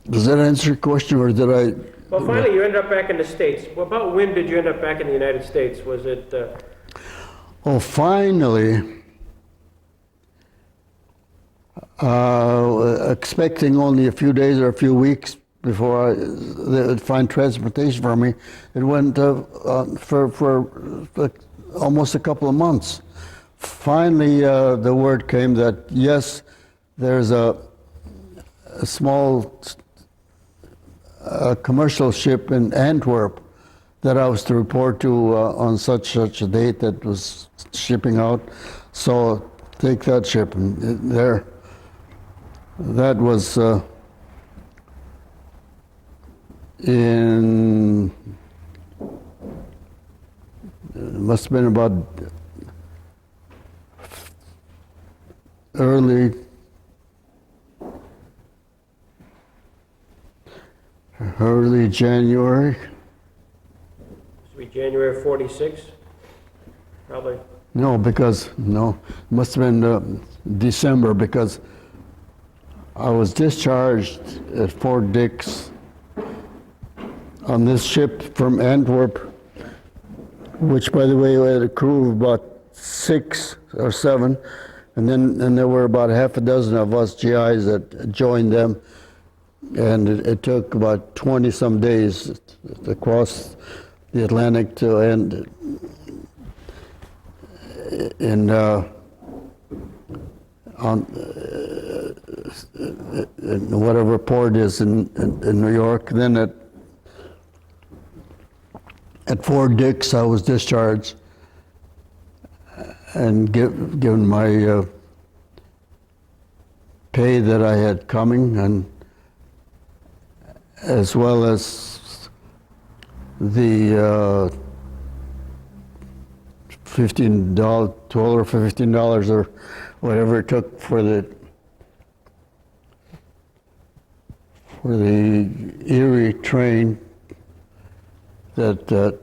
Does that answer your question, or did I? Well, finally, you ended up back in the States. Well, about when did you end up back in the United States? Was it? Oh, finally. Expecting only a few days or a few weeks before they would find transportation for me. It went for almost a couple of months. Finally, the word came that yes, there's a small commercial ship in Antwerp that I was to report to on such a date that was shipping out. So take that ship, and there. That was it must have been about early January. Must be January of 46, probably. No, it must have been December, because I was discharged at Fort Dix on this ship from Antwerp, which, by the way, had a crew of about 6 or 7, and there were about half a dozen of us GIs that joined them, and it took about 20-some days to cross the Atlantic to end. in on in whatever port is in New York. Then at Fort Dix, I was discharged and given my pay that I had coming, and as well as the $15, $12 or $15 or whatever it took for the Erie train that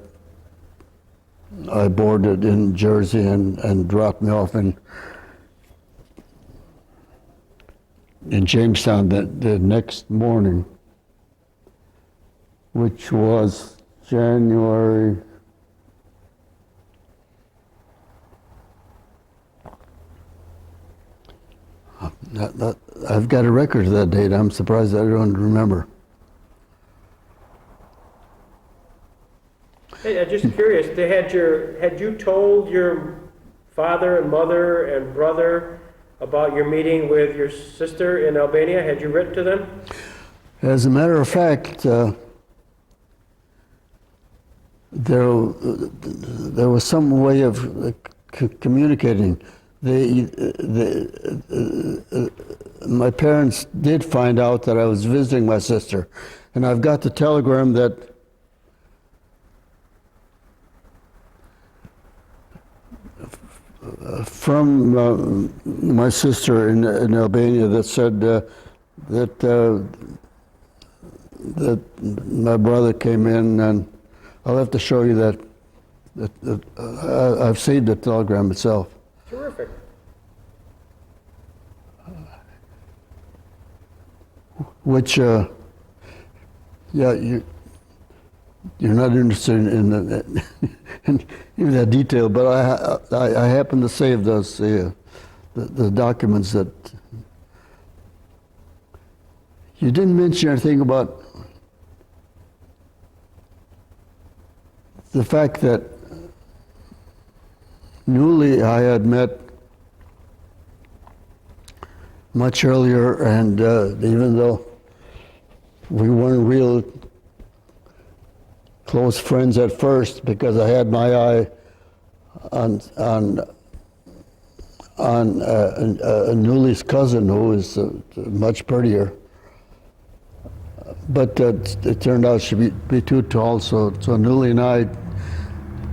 I boarded in Jersey and dropped me off in Jamestown the next morning, which was January. I've got a record of that date. I'm surprised I don't remember. Hey, I'm just curious, had you told your father and mother and brother about your meeting with your sister in Albania? Had you written to them? As a matter of fact, there was some way of communicating. My parents did find out that I was visiting my sister, and I've got the telegram that from my sister in Albania that said that my brother came in, and I'll have to show you that I've saved the telegram itself. Terrific. Which, yeah, you're not interested in even that detail, but I happen to save those the documents that you didn't mention anything about the fact that Newly I had met much earlier, and even though we weren't real close friends at first, because I had my eye on Newly's cousin, who is much prettier, but it turned out she'd be too tall, so Newly and I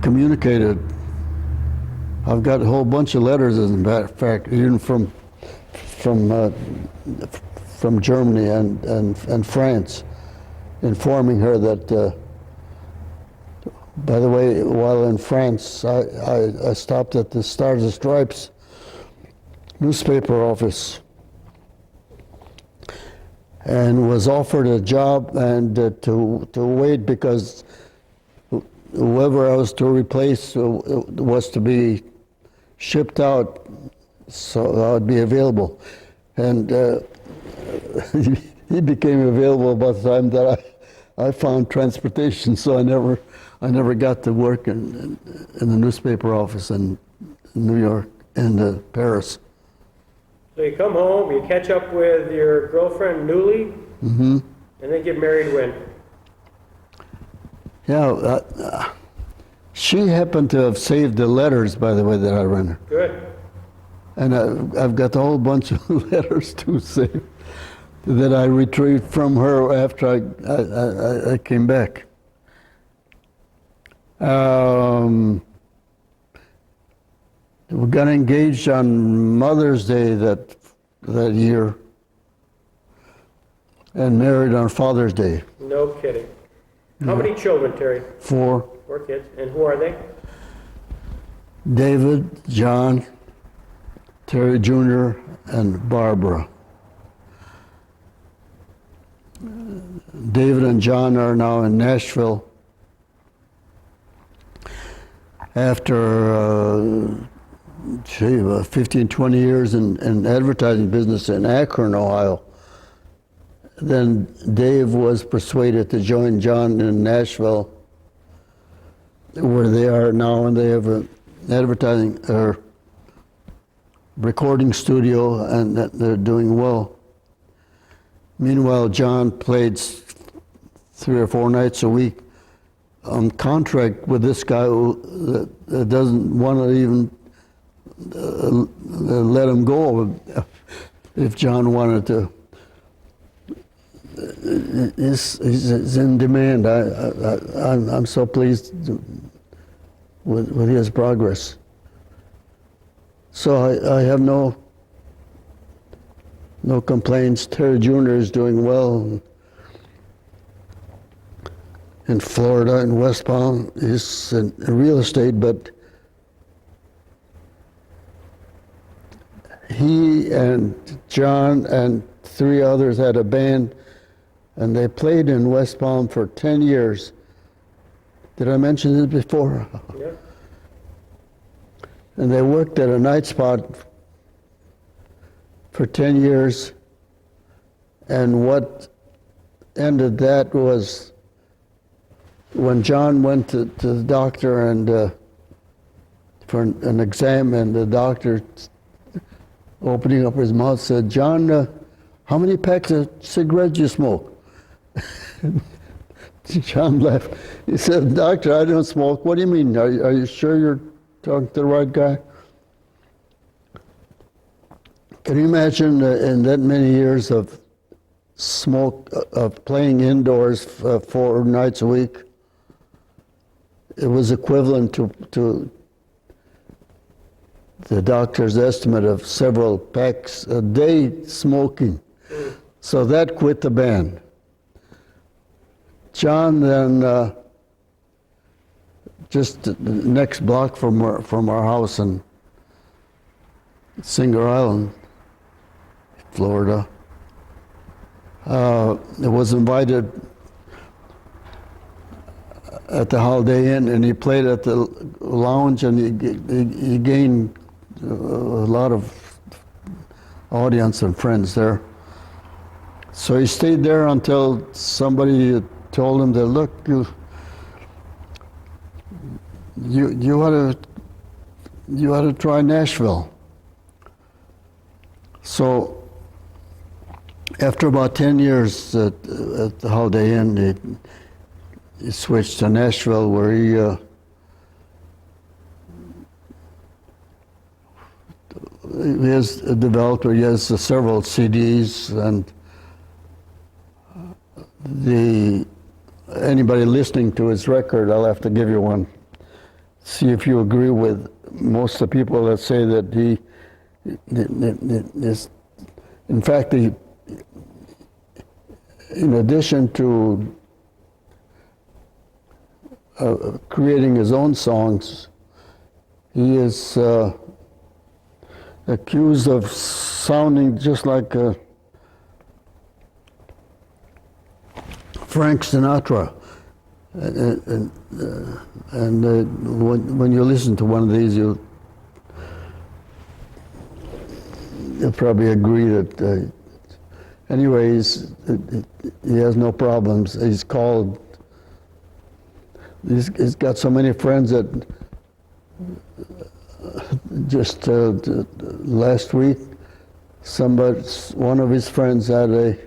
communicated. I've got a whole bunch of letters, as a matter of fact, even from Germany and France, informing her that. By the way, while in France, I stopped at the Stars and Stripes newspaper office and was offered a job, and to wait, because whoever I was to replace was to be shipped out, so I would be available. And he became available by the time that I found transportation, so I never got to work in the newspaper office in New York and Paris. So you come home, you catch up with your girlfriend Newly, and then get married when? Yeah, she happened to have saved the letters, by the way, that I read her. Good. And I've got a whole bunch of letters to save that I retrieved from her after I came back. We got engaged on Mother's Day that year, and married on Father's Day. No kidding. How many children, Terry? 4. 4 kids. And who are they? David, John, Terry Jr., and Barbara. David and John are now in Nashville after 15, 20 years in advertising business in Akron, Ohio. Then Dave was persuaded to join John in Nashville, where they are now, and they have an advertising or recording studio, and that they're doing well. Meanwhile, John played 3 or 4 nights a week on contract with this guy who doesn't want to even let him go if John wanted to. He's in demand. I'm so pleased with his progress. So I have no complaints. Terry Jr. is doing well in Florida, in West Palm. He's in real estate, but he and John and 3 others had a band, and they played in West Palm for 10 years. Did I mention this before? Yeah. And they worked at a night spot for 10 years, and what ended that was when John went to the doctor and for an exam, and the doctor, opening up his mouth, said, "John, how many packs of cigarettes you smoke?" John laughed. He said, "Doctor, I don't smoke." "What do you mean? Are you sure you're talking to the right guy?" Can you imagine in that many years of smoke, of playing indoors 4 nights a week? It was equivalent to the doctor's estimate of several packs a day smoking. So that quit the band. John then, just the next block from our house in Singer Island, Florida, was invited at the Holiday Inn, and he played at the lounge, and he gained a lot of audience and friends there. So he stayed there until somebody told him that, "Look, you ought to try Nashville." So after about 10 years at the Holiday Inn, he switched to Nashville, where he has developed, or he has several CDs, and anybody listening to his record, I'll have to give you one. See if you agree with most of the people that say that he is, in fact, in addition to creating his own songs, he is accused of sounding just like Frank Sinatra. And when you listen to one of these, you'll probably agree that anyways, he has no problems. He's got so many friends that just last week, one of his friends had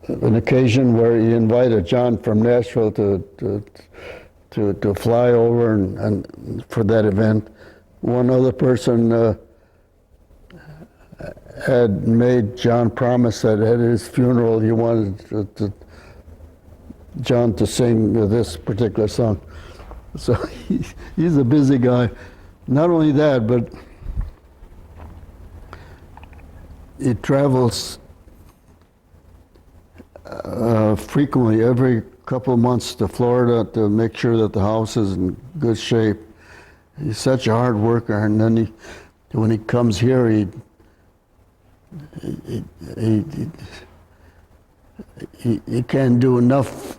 an occasion where he invited John from Nashville to fly over and for that event. One other person had made John promise that at his funeral he wanted John to sing this particular song. So he's a busy guy. Not only that, but he travels frequently, every couple of months, to Florida to make sure that the house is in good shape. He's such a hard worker, and then when he comes here, he can't do enough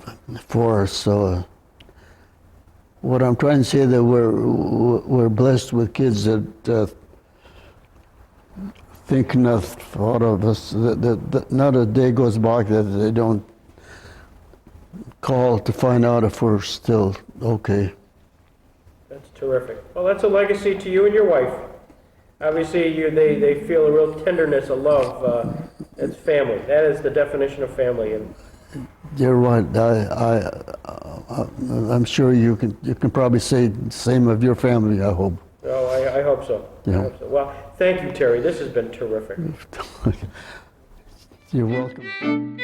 for us. So what I'm trying to say is that we're blessed with kids that think enough out of us, that not a day goes by that they don't call to find out if we're still okay. That's terrific. Well, that's a legacy to you and your wife. Obviously, they feel a real tenderness, a love. It's family. That is the definition of family. And You're right. I'm sure you can probably say the same of your family, I hope. oh, I hope so. Yeah. I hope so. Well, thank you, Terry. This has been terrific. You're welcome.